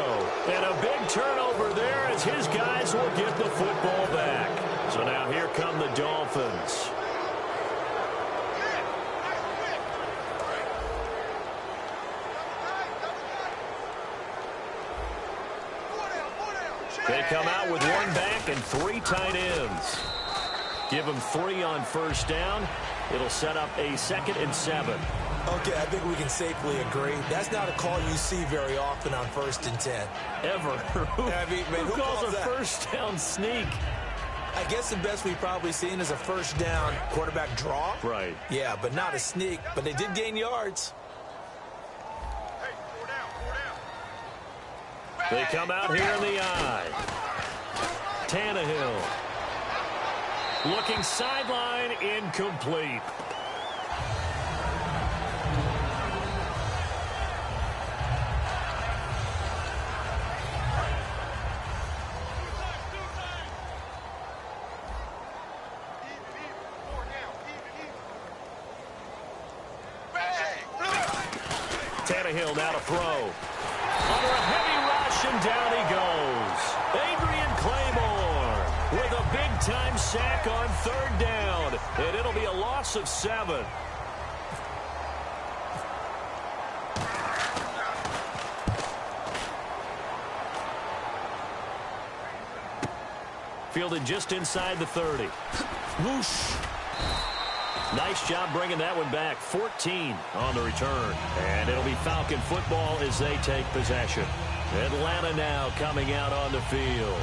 S3: And a big turnover there as his guys will get the football back. So now here come the Dolphins. They come out with 1 back and 3 tight ends. Give them 3 on 1st down. It'll set up a 2nd and 7.
S4: Okay, I think we can safely agree. That's not a call you see very often on 1st and 10.
S3: Ever. Who calls a
S4: that?
S3: 1st down sneak?
S4: I guess the best we've probably seen is a 1st down quarterback draw.
S3: Right.
S4: Yeah, but not a sneak. But they did gain yards.
S5: Hey, 4 down.
S3: They come out here in the eye. Tannehill. Looking sideline, incomplete. Tannehill now to throw. Under a heavy rush, and down he goes. Adrian Claymore with a big-time sack on 3rd down. And it'll be a loss of 7. Fielded just inside the 30.
S4: Whoosh.
S3: Nice job bringing that one back. 14 on the return. And it'll be Falcon football as they take possession. Atlanta now coming out on the field.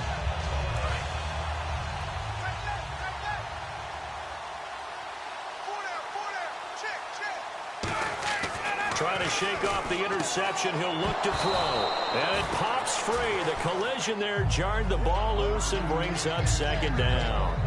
S3: Trying to shake off the interception. He'll look to throw. And it pops free. The collision there jarred the ball loose and brings up 2nd down.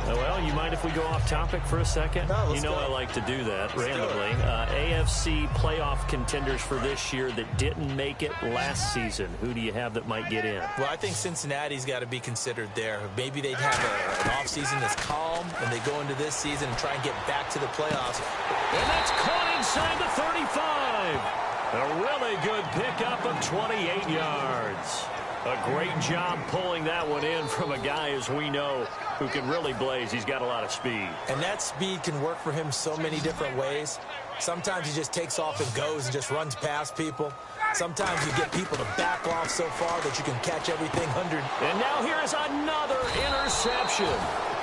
S3: Well, you mind if we go off topic for a second?
S4: No,
S3: you know
S4: go.
S3: I like to do that randomly. AFC playoff contenders for this year that didn't make it last season. Who do you have that might get in?
S4: Well, I think Cincinnati's got to be considered there. Maybe they'd have an offseason that's calm, and they go into this season and try and get back to the playoffs.
S3: And that's caught inside the 35. A really good pickup of 28 yards. A great job pulling that one in from a guy, as we know, who can really blaze. He's got a lot of speed.
S4: And that speed can work for him so many different ways. Sometimes he just takes off and goes and just runs past people. Sometimes you get people to back off so far that you can catch everything 100.
S3: And now here is another interception.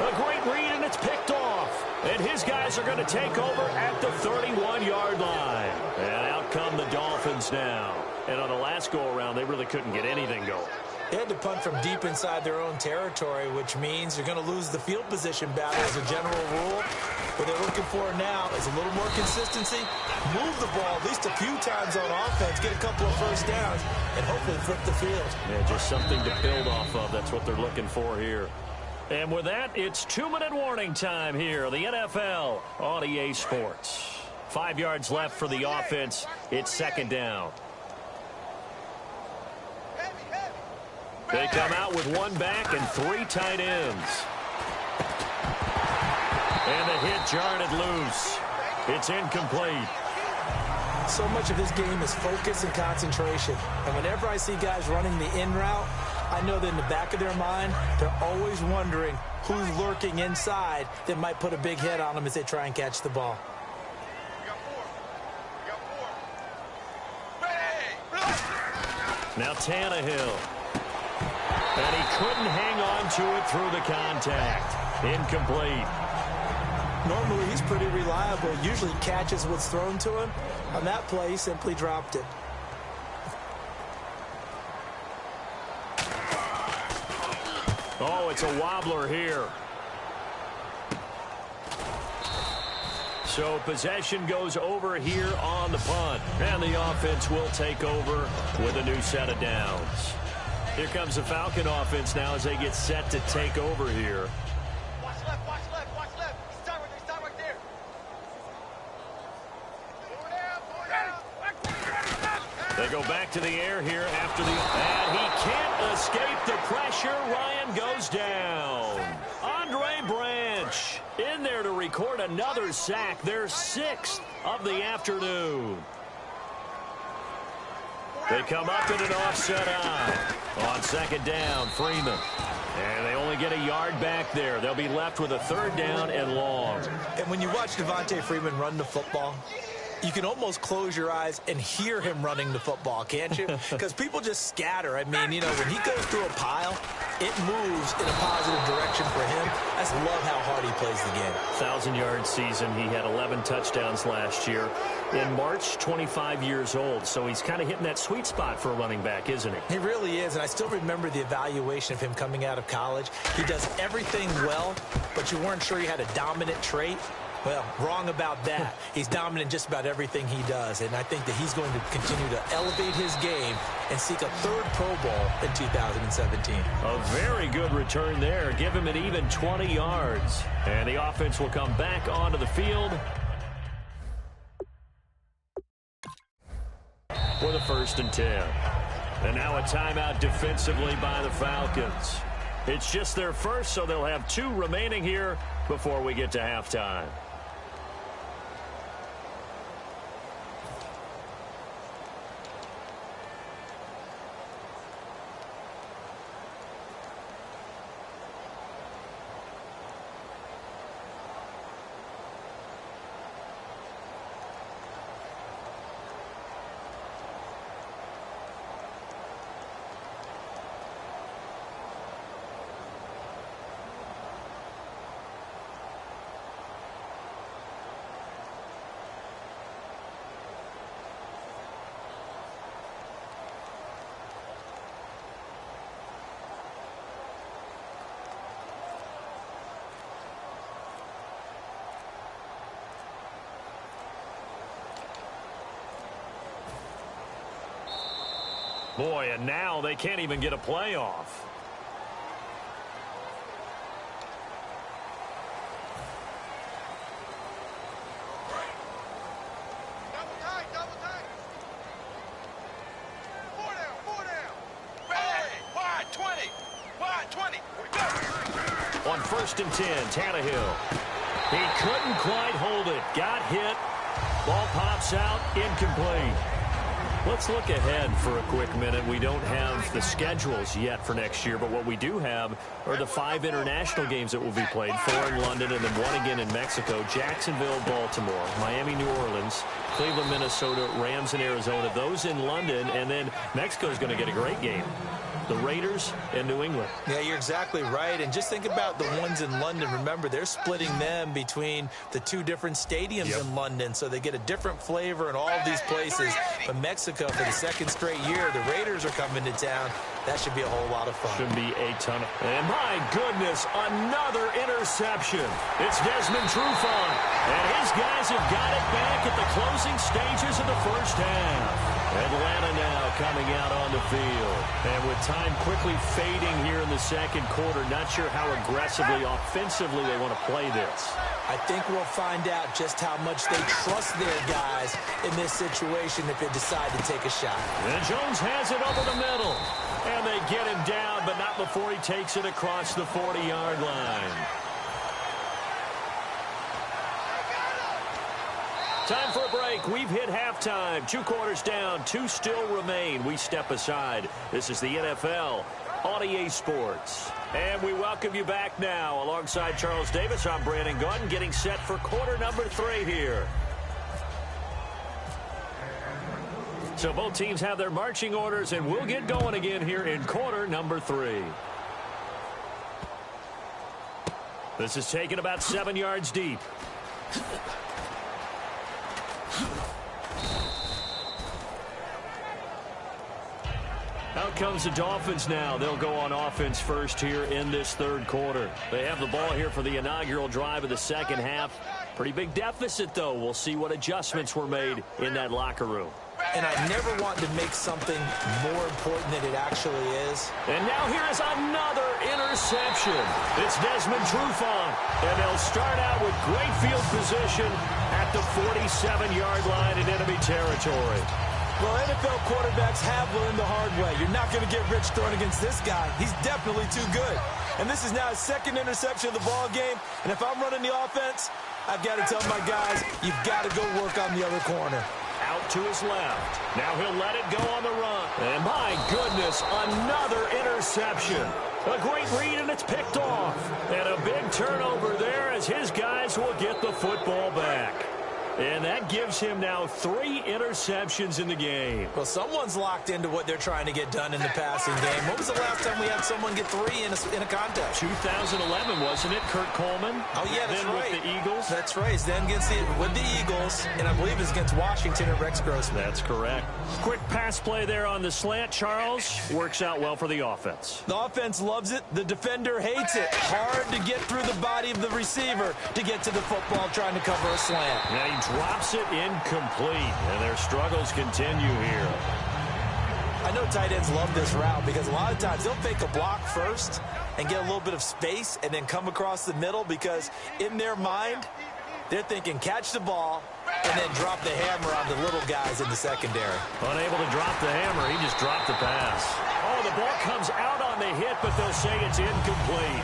S3: A great read, and it's picked off. And his guys are going to take over at the 31-yard line. And out come the Dolphins now. And on the last go-around, they really couldn't get anything going.
S4: They had to punt from deep inside their own territory, which means they're going to lose the field position battle as a general rule. What they're looking for now is a little more consistency, move the ball at least a few times on offense, get a couple of 1st downs, and hopefully flip the field.
S3: Yeah, just something to build off of. That's what they're looking for here. And with that, it's 2-minute warning time here on the NFL on EA Sports. 5 yards left for the offense. It's 2nd down. They come out with 1 back and 3 tight ends. And the hit jarred it loose. It's incomplete.
S4: So much of this game is focus and concentration. And whenever I see guys running the in route, I know that in the back of their mind, they're always wondering who's lurking inside that might put a big hit on them as they try and catch the ball.
S3: Now Tannehill. And he couldn't hang on to it through the contact. Incomplete.
S4: Normally, he's pretty reliable. Usually catches what's thrown to him. On that play, he simply dropped it.
S3: Oh, it's a wobbler here. So possession goes over here on the punt. And the offense will take over with a new set of downs. Here comes the Falcon offense now as they get set to take over here.
S5: Watch left, watch left, watch left. Start right there.
S3: They go back to the air here after the... And he can't escape the pressure. Ryan goes down. Andre Branch in there to record another sack. Their 6th of the afternoon. They come up in an offset eye. On second down, Freeman. And they only get a yard back there. They'll be left with a 3rd down and long.
S4: And when you watch Devontae Freeman run the football, you can almost close your eyes and hear him running the football, can't you? Because people just scatter. I mean, you know, when he goes through a pile, it moves in a positive direction for him. I just love how hard he plays the game.
S3: 1,000-yard season. He had 11 touchdowns last year. In March, 25 years old. So he's kind of hitting that sweet spot for a running back, isn't he?
S4: He really is, and I still remember the evaluation of him coming out of college. He does everything well, but you weren't sure he had a dominant trait. Well, wrong about that. He's dominant in just about everything he does, and I think that he's going to continue to elevate his game and seek a 3rd Pro Bowl in 2017.
S3: A very good return there. Give him an even 20 yards. And the offense will come back onto the field with a 1st and 10. And now a timeout defensively by the Falcons. It's just their first, so they'll have 2 remaining here before we get to halftime. Boy, and now they can't even get a playoff.
S5: Double tight. 4 down. Ready. Wide 20.
S3: On 1st and 10, Tannehill. He couldn't quite hold it. Got hit. Ball pops out. Incomplete. Let's look ahead for a quick minute. We don't have the schedules yet for next year, but what we do have are the 5 international games that will be played, 4 in London and then 1 again in Mexico, Jacksonville, Baltimore, Miami, New Orleans, Cleveland, Minnesota, Rams, and Arizona. Those in London, and then Mexico's going to get a great game. The Raiders and New England.
S4: Yeah, you're exactly right. And just think about the ones in London. Remember, they're splitting them between the 2 different stadiums in London, so they get a different flavor in all of these places. But Mexico, for the 2nd straight year, the Raiders are coming to town. That should be a whole lot of fun.
S3: Should be a ton of... And my goodness, another interception. It's Desmond Trufant. And his guys have got it back at the closing stages of the 1st half. Atlanta now coming out on the field. And with time quickly fading here in the 2nd quarter, not sure how aggressively, offensively they want to play this.
S4: I think we'll find out just how much they trust their guys in this situation if they decide to take a shot.
S3: And Jones has it over the middle. And they get him down, but not before he takes it across the 40-yard line. Time for a break. We've hit halftime. 2 quarters down. 2 still remain. We step aside. This is the NFL on EA Sports. And we welcome you back now. Alongside Charles Davis, I'm Brandon Gunn, getting set for quarter number 3 here. So both teams have their marching orders, and we'll get going again here in quarter number 3. This is taken about 7 yards deep. Out comes the Dolphins now. They'll go on offense first here in this third quarter. They have the ball here for the inaugural drive of the second half. Pretty big deficit, though. We'll see what adjustments were made in that locker room.
S4: And I never want to make something more important than it actually is.
S3: And now here is another interception. It's Desmond Trufant. And they'll start out with great field position at the 47-yard line in enemy territory.
S4: Well, NFL quarterbacks have learned the hard way. You're not going to get rich throwing against this guy. He's definitely too good. And this is now his second interception of the ball game. And if I'm running the offense, I've got to tell my guys, you've got to go work on the other corner.
S3: Out to his left. Now he'll let it go on the run. And my goodness, another interception. A great read, and it's picked off. And a big turnover there as his guys will get the football back. And that gives him now 3 interceptions in the game.
S4: Well, someone's locked into what they're trying to get done in the passing game. When was the last time we had someone get 3 in a contest?
S3: 2011, wasn't it? Kurt Coleman.
S4: Oh, yeah, that's
S3: then
S4: right.
S3: With the Eagles.
S4: That's right. It's then with the Eagles, and I believe it's against Washington and Rex Grossman.
S3: That's correct. Quick pass play there on the slant, Charles. Works out well for the offense.
S4: The offense loves it. The defender hates it. Hard to get through the body of the receiver to get to the football trying to cover a slant.
S3: Now he drops it incomplete, and their struggles continue here.
S4: I know tight ends love this route because a lot of times they'll fake a block first and get a little bit of space and then come across the middle because in their mind, they're thinking catch the ball and then drop the hammer on the little guys in the secondary.
S3: Unable to drop the hammer, he just dropped the pass. Oh, the ball comes out on the hit, but they'll say it's incomplete.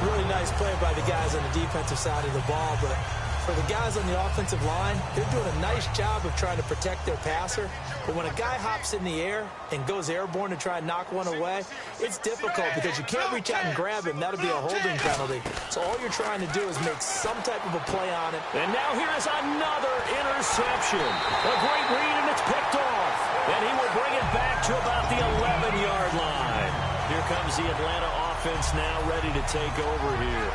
S4: Really nice play by the guys on the defensive side of the ball, but for the guys on the offensive line, they're doing a nice job of trying to protect their passer. But when a guy hops in the air and goes airborne to try and knock one away, it's difficult because you can't reach out and grab him. That'll be a holding penalty. So all you're trying to do is make some type of a play on it.
S3: And now here is another interception. A great read, and it's picked off. And he will bring it back to about the 11-yard line. Here comes the Atlanta offense now ready to take over here.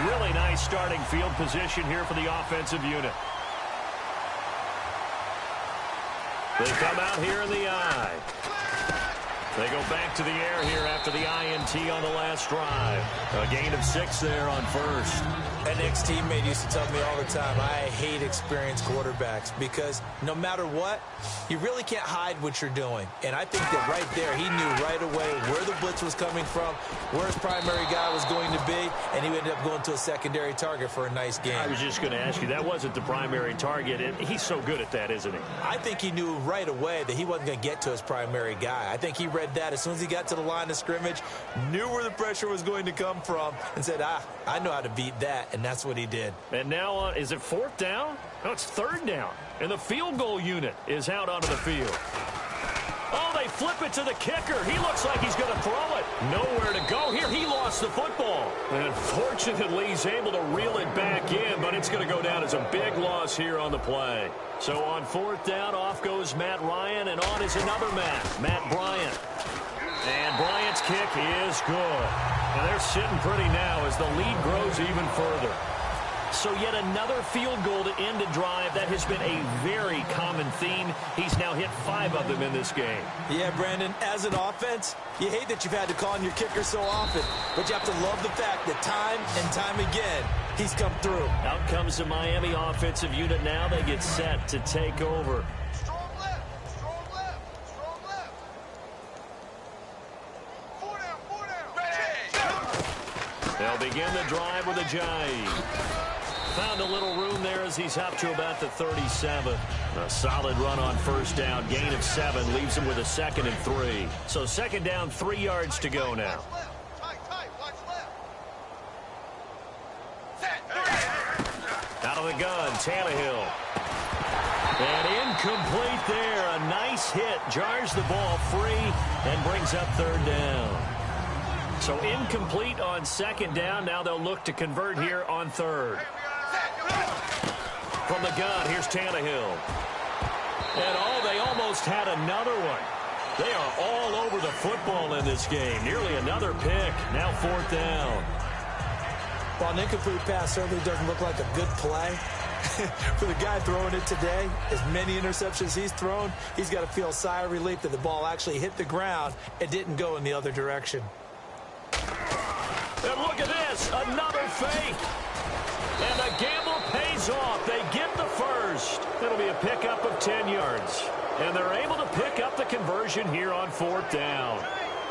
S3: Really nice starting field position here for the offensive unit. They come out here in the I. They go back to the air here after the INT on the last drive. A gain of 6 there on first.
S4: An ex-teammate used to tell me all the time, I hate experienced quarterbacks because no matter what, you really can't hide what you're doing. And I think that right there, he knew right away where the blitz was coming from, where his primary guy was going to be, and he ended up going to a secondary target for a nice game.
S3: I was just going to ask you, that wasn't the primary target, and he's so good at that, isn't he?
S4: I think he knew right away that he wasn't going to get to his primary guy. I think he read that as soon as he got to the line of scrimmage, knew where the pressure was going to come from, and said, I know how to beat that, and that's what he did.
S3: And now, is it 4th down? No, it's 3rd down. And the field goal unit is out onto the field. Oh, they flip it to the kicker. He looks like he's going to throw it. Nowhere to go here. He lost the football. And fortunately, he's able to reel it back in, but it's going to go down as a big loss here on the play. So on 4th down, off goes Matt Ryan, and on is another Matt Bryant. And Bryant's kick is good. And they're sitting pretty now as the lead grows even further. So yet another field goal to end a drive. That has been a very common theme. He's now hit 5 of them in this game.
S4: Yeah, Brandon, as an offense, you hate that you've had to call on your kicker so often, but you have to love the fact that time and time again, he's come through.
S3: Out comes the Miami offensive unit now. They get set to take over.
S5: Strong left, strong left, strong left. 4 down, 4 down. Ready.
S3: They'll begin the drive with a jive. Found a little room there as he's up to about the 37. A solid run on 1st down. Gain of 7 leaves him with a 2nd and 3. So 2nd down, 3 yards to go now.
S5: Tight, watch left.
S3: Out of the gun, Tannehill. And incomplete there. A nice hit. Jars the ball free and brings up third down. So incomplete on second down. Now they'll look to convert here on third. From the gun, here's Tannehill. And they almost had another one. They are all over the football in this game. Nearly another pick. Now fourth down.
S4: Well, an incomplete pass certainly doesn't look like a good play. For the guy throwing it today, as many interceptions he's thrown, he's got to feel a sigh of relief that the ball actually hit the ground and didn't go in the other direction.
S3: And look at this, another fake. And the gamble pays off. They get the first. It'll be a pickup of 10 yards. And they're able to pick up the conversion here on fourth down.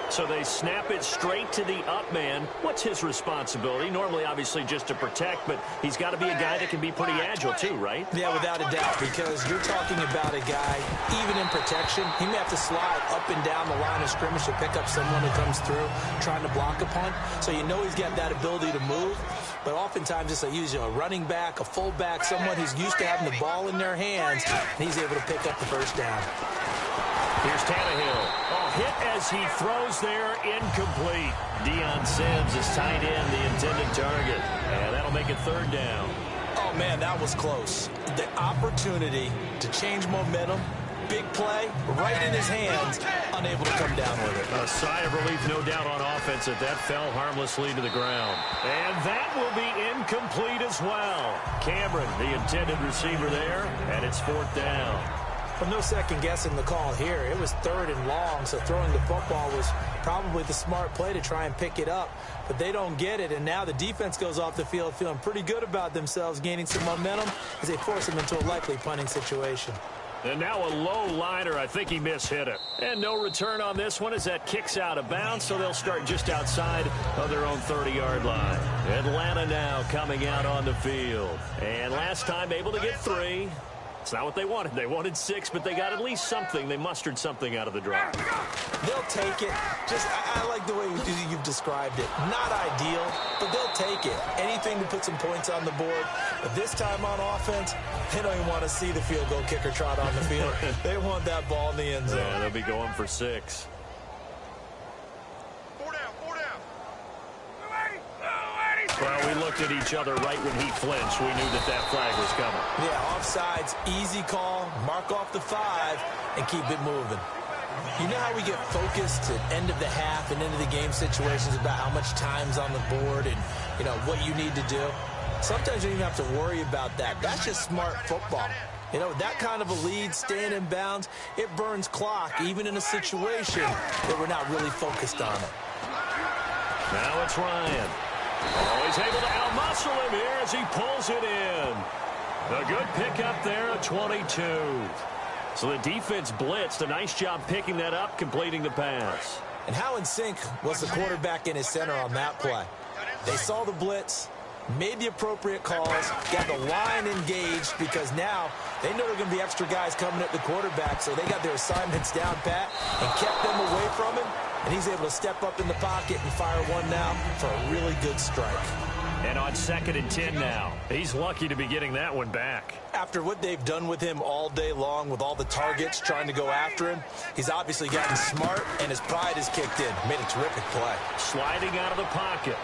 S3: So they snap it straight to the up man. What's his responsibility? Normally, obviously, just to protect, but he's got to be a guy that can be pretty agile too, right?
S4: Yeah, without a doubt, because you're talking about a guy, even in protection, he may have to slide up and down the line of scrimmage to pick up someone who comes through trying to block a punt. So you know he's got that ability to move. But oftentimes it's usually a running back, a fullback, someone who's used to having the ball in their hands, and he's able to pick up the first down.
S3: Here's Tannehill. Hit as he throws there, incomplete. Deion Sims is tied in the intended target. And that'll make it third down.
S4: Oh, man, that was close. The opportunity to change momentum, big play, right in his hands, unable to come down with it.
S3: A sigh of relief, no doubt, on offense that fell harmlessly to the ground. And that will be incomplete as well. Cameron, the intended receiver there, and it's fourth down.
S4: Well, no second guessing the call here. It was third and long, so throwing the football was probably the smart play to try and pick it up. But they don't get it, and now the defense goes off the field feeling pretty good about themselves, gaining some momentum as they force them into a likely punting situation.
S3: And now a low liner. I think he mishit it. And no return on this one as that kicks out of bounds, so they'll start just outside of their own 30-yard line. Atlanta now coming out on the field. And last time able to get 3. It's not what they wanted. They wanted 6, but they got at least something. They mustered something out of the drive.
S4: They'll take it. I like the way you've described it. Not ideal, but they'll take it. Anything to put some points on the board. But this time on offense, they don't even want to see the field goal kicker trot on the field. They want that ball in the end zone.
S3: Yeah, they'll be going for 6. Well, we looked at each other right when he flinched. We knew that flag was coming.
S4: Yeah, offsides, easy call, mark off the 5, and keep it moving. You know how we get focused at end of the half and into the game situations about how much time's on the board and, you know, what you need to do? Sometimes you don't even have to worry about that. That's just smart football. You know, that kind of a lead, staying in bounds, it burns clock, even in a situation where we're not really focused on it.
S3: Now it's Ryan. Oh, he's able to out-muscle him here as he pulls it in. A good pickup there at 22. So the defense blitzed. A nice job picking that up, completing the pass.
S4: And how in sync was the quarterback in his center on that play? They saw the blitz, made the appropriate calls, got the line engaged because now they know there are going to be extra guys coming at the quarterback, so they got their assignments down pat and kept them away from him. And he's able to step up in the pocket and fire one now for a really good strike.
S3: And on 2nd and 10 now. He's lucky to be getting that one back.
S4: After what they've done with him all day long with all the targets trying to go after him, he's obviously gotten smart and his pride has kicked in. Made a terrific play.
S3: Sliding out of the pocket.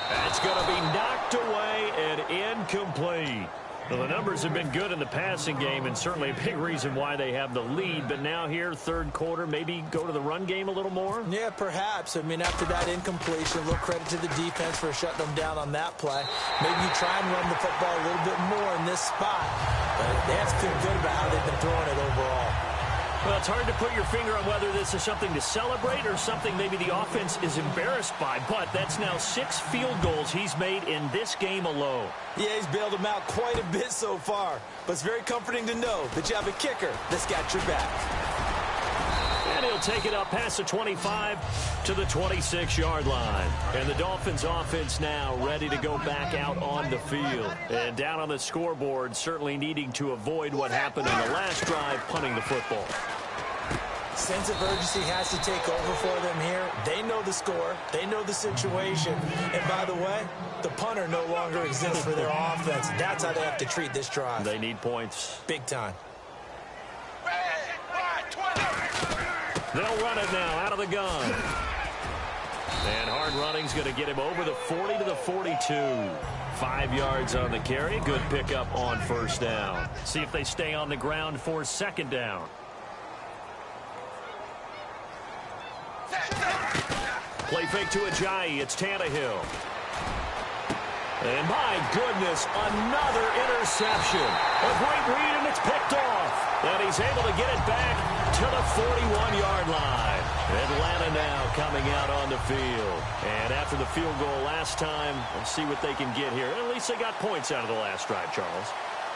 S3: That's going to be knocked away and incomplete. Well, the numbers have been good in the passing game and certainly a big reason why they have the lead. But now here, third quarter, maybe go to the run game a little more?
S4: Yeah, perhaps. I mean, after that incompletion, a little credit to the defense for shutting them down on that play. Maybe you try and run the football a little bit more in this spot. But they have to feel good about how they've been throwing it overall.
S3: Well, it's hard to put your finger on whether this is something to celebrate or something maybe the offense is embarrassed by. But that's now 6 field goals he's made in this game alone.
S4: Yeah, he's bailed them out quite a bit so far. But it's very comforting to know that you have a kicker that's got your back.
S3: And he'll take it up past the 25 to the 26-yard line. And the Dolphins offense now ready to go back out on the field. And down on the scoreboard, certainly needing to avoid what happened on the last drive, punting the football.
S4: Sense of urgency has to take over for them here. They know the score. They know the situation. And by the way, the punter no longer exists for their offense. That's how they have to treat this drive.
S3: They need points.
S4: Big time.
S3: They'll run it now out of the gun. And hard running's going to get him over the 40 to the 42. 5 yards on the carry. Good pickup on first down. See if they stay on the ground for second down. Play fake to Ajayi. It's Tannehill. And my goodness, another interception. A great read, and it's picked off. And he's able to get it back to the 41-yard line. Atlanta now coming out on the field. And after the field goal last time, we'll see what they can get here. At least they got points out of the last drive, Charles.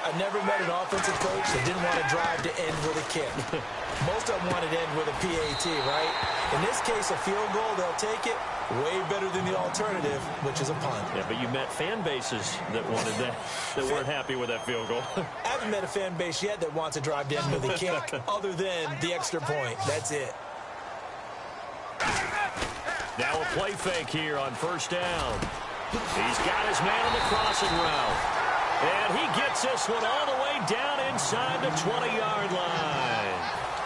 S4: I never met an offensive coach that didn't want to drive to end with a kick. Most of them wanted to end with a PAT, right? In this case, a field goal, they'll take it. Way better than the alternative, which is a punt.
S3: Yeah, but you met fan bases that wanted that, that weren't happy with that field goal.
S4: I haven't met a fan base yet that wants to drive to end with a kick, other than the extra point. That's it.
S3: Now a play fake here on first down. He's got his man on the crossing route. And he gets this one all the way down inside the 20-yard line.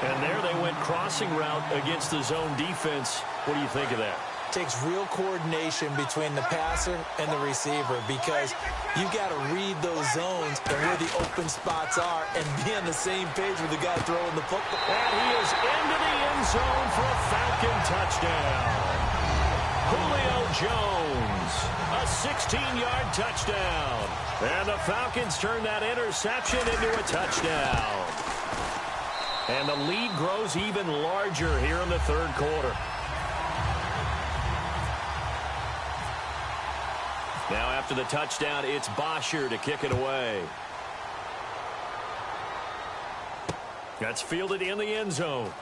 S3: And there they went crossing route against the zone defense. What do you think of that?
S4: Takes real coordination between the passer and the receiver, because you got to read those zones and where the open spots are and be on the same page with the guy throwing the football.
S3: And he is into the end zone for a Falcon touchdown. Julio Jones, a 16-yard touchdown. And the Falcons turn that interception into a touchdown. And the lead grows even larger here in the third quarter. Now after the touchdown, it's Bosher to kick it away. That's fielded in the end zone.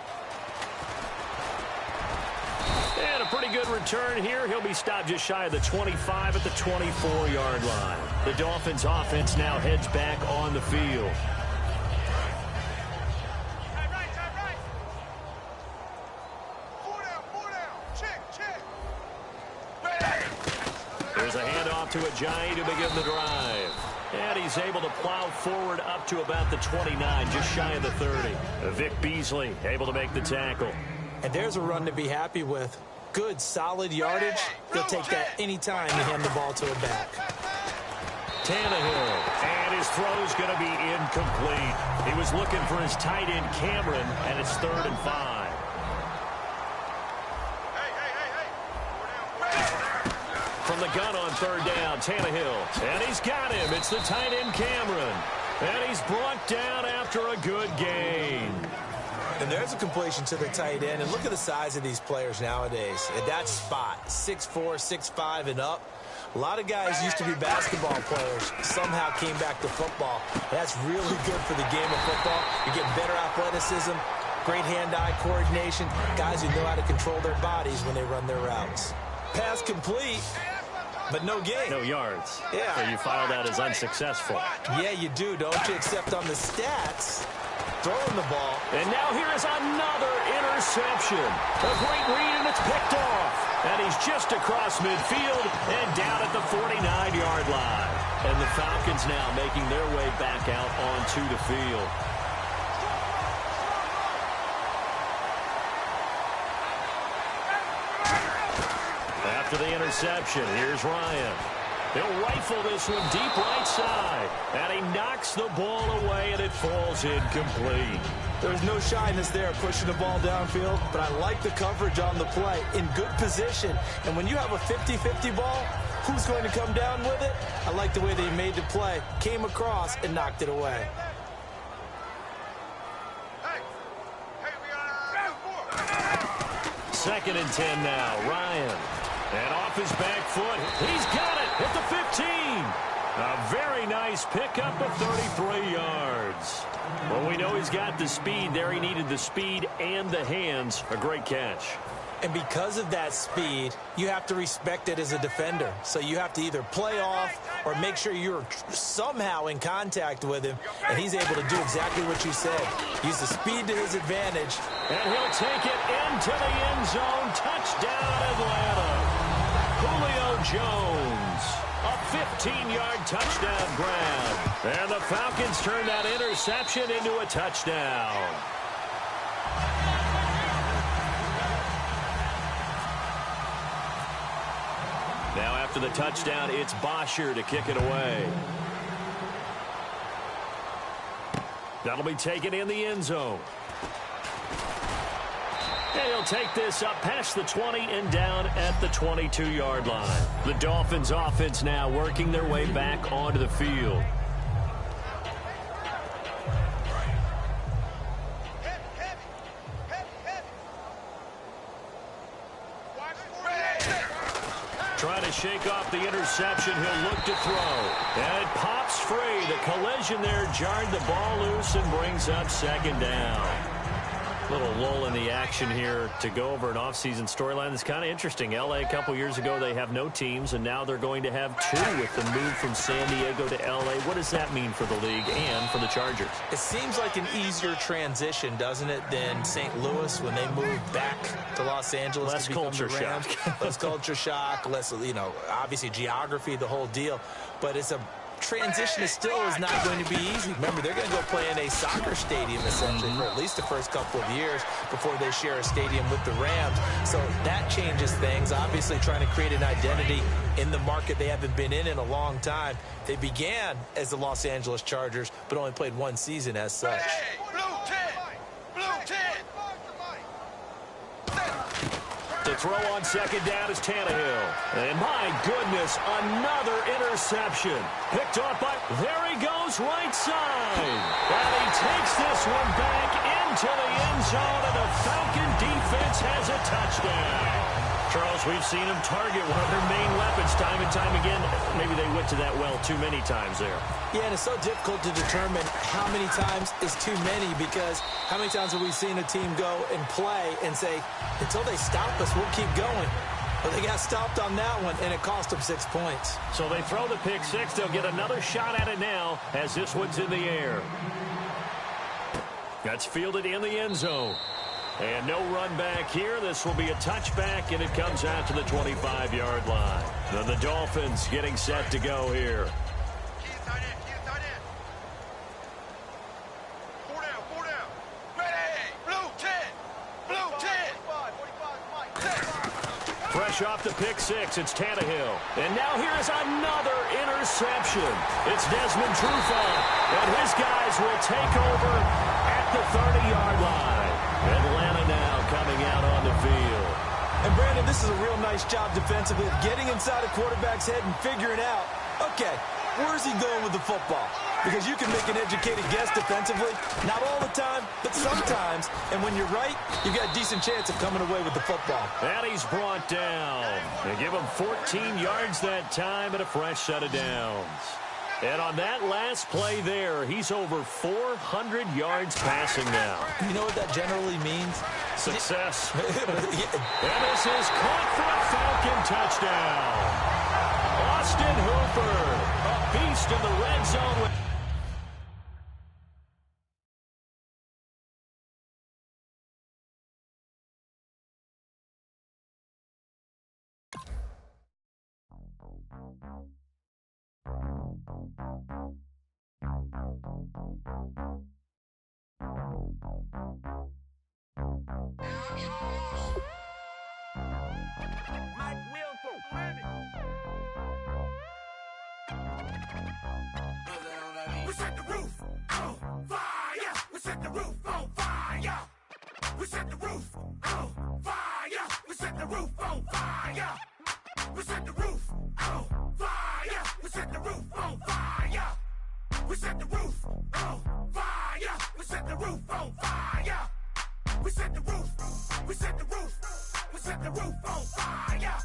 S3: And a pretty good return here. He'll be stopped just shy of the 25 at the 24-yard line. The Dolphins offense now heads back on the field. There's a handoff to Ajayi to begin the drive. And he's able to plow forward up to about the 29, just shy of the 30. Vic Beasley able to make the tackle.
S4: And there's a run to be happy with. Good, solid yardage. He'll take that any time you hand the ball to a back.
S3: Tannehill, and his throw's going to be incomplete. He was looking for his tight end, Cameron, and it's 3rd and 5. From the gun on 3rd down, Tannehill, and he's got him. It's the tight end, Cameron, and he's brought down after a good gain.
S4: And there's a completion to the tight end. And look at the size of these players nowadays. At that spot, 6'4", 6'5", and up. A lot of guys used to be basketball players, somehow came back to football. That's really good for the game of football. You get better athleticism, great hand-eye coordination, guys who know how to control their bodies when they run their routes. Pass complete, but no gain.
S3: No yards.
S4: Yeah.
S3: So you file that as unsuccessful.
S4: Yeah, you do, don't you? Except on the stats, throwing the ball.
S3: And now here is another interception. A great read, and it's picked off. And he's just across midfield and down at the 49-yard line. And the Falcons now making their way back out onto the field. After the interception, here's Ryan. He'll rifle this one deep right side. And he knocks the ball away, and it falls incomplete.
S4: There's no shyness there pushing the ball downfield, but I like the coverage on the play. In good position. And when you have a 50-50 ball, who's going to come down with it? I like the way they made the play. Came across and knocked it away.
S3: Second and 10 now. Ryan. And off his back foot. He's got it at the 15. A very nice pickup of 33 yards. Well, we know he's got the speed there. He needed the speed and the hands. A great catch.
S4: And because of that speed, you have to respect it as a defender. So you have to either play off or make sure you're somehow in contact with him. And he's able to do exactly what you said. Use the speed to his advantage
S3: And he'll take it into the end zone. Touchdown, Atlanta. Julio Jones. A 15-yard touchdown grab. And the Falcons turn that interception into a touchdown. Now after the touchdown, it's Bosher to kick it away. That'll be taken in the end zone. And he'll take this up past the 20 and down at the 22-yard line. The Dolphins offense now working their way back onto the field. Trying to shake off the interception. He'll look to throw. And it pops free. The collision there jarred the ball loose and brings up second down. Little lull in the action here to go over an offseason storyline that's kind of interesting. L.A. a couple years ago, they have no teams, and now they're going to have two with the move from San Diego to L.A. What does that mean for the league and for the Chargers?
S4: It seems like an easier transition, doesn't it, than St. Louis when they moved back to Los Angeles.
S3: Less culture shock.
S4: Less culture shock, less, obviously geography, the whole deal. But it's a transition still is not going to be easy. Remember, they're going to go play in a soccer stadium essentially for at least the first couple of years before they share a stadium with the Rams. So that changes things. Obviously trying to create an identity in the market they haven't been in a long time. They began as the Los Angeles Chargers, but only played one season as such.
S5: Hey, blue 10! Blue 10!
S3: The throw on second down is Tannehill. And my goodness, another interception. Picked off by, there he goes, right side. And he takes this one back into the end zone, and the Falcon defense has a touchdown. Charles, we've seen him target one of their main weapons time and time again. Maybe they went to that well too many times there.
S4: Yeah, and it's so difficult to determine how many times is too many, because how many times have we seen a team go and play and say, until they stop us, we'll keep going. But they got stopped on that one, and it cost them 6 points.
S3: So they throw the pick six. They'll get another shot at it now as this one's in the air. That's fielded in the end zone. And no run back here. This will be a touchback, and it comes out to the 25-yard line. Then the Dolphins getting set to go here.
S5: Keep tight end, keep tight end. 4 down, 4 down. Ready! Blue 10! Blue 10! 45,
S3: Fresh off the pick six, it's Tannehill. And now here is another interception. It's Desmond Trufant, and his guys will take over at the 30-yard line. Atlanta now coming out on the field.
S4: And Brandon, this is a real nice job defensively of getting inside a quarterback's head and figuring out, okay, where's he going with the football? Because you can make an educated guess defensively, not all the time, but sometimes. And when you're right, you've got a decent chance of coming away with the football.
S3: And he's brought down. They give him 14 yards that time and a fresh set of downs. And on that last play there, he's over 400 yards passing now.
S4: You know what that generally means?
S3: Success. And this is caught for a Falcon touchdown. Austin Hooper, a beast in the red zone.
S6: We set the roof on fire. We set the roof on fire. We set the roof on fire. We set the roof on fire. We set the roof on fire. We set the roof on fire. We set the roof on fire. We set the roof on fire. We set the roof. We set the roof. We set the roof on fire.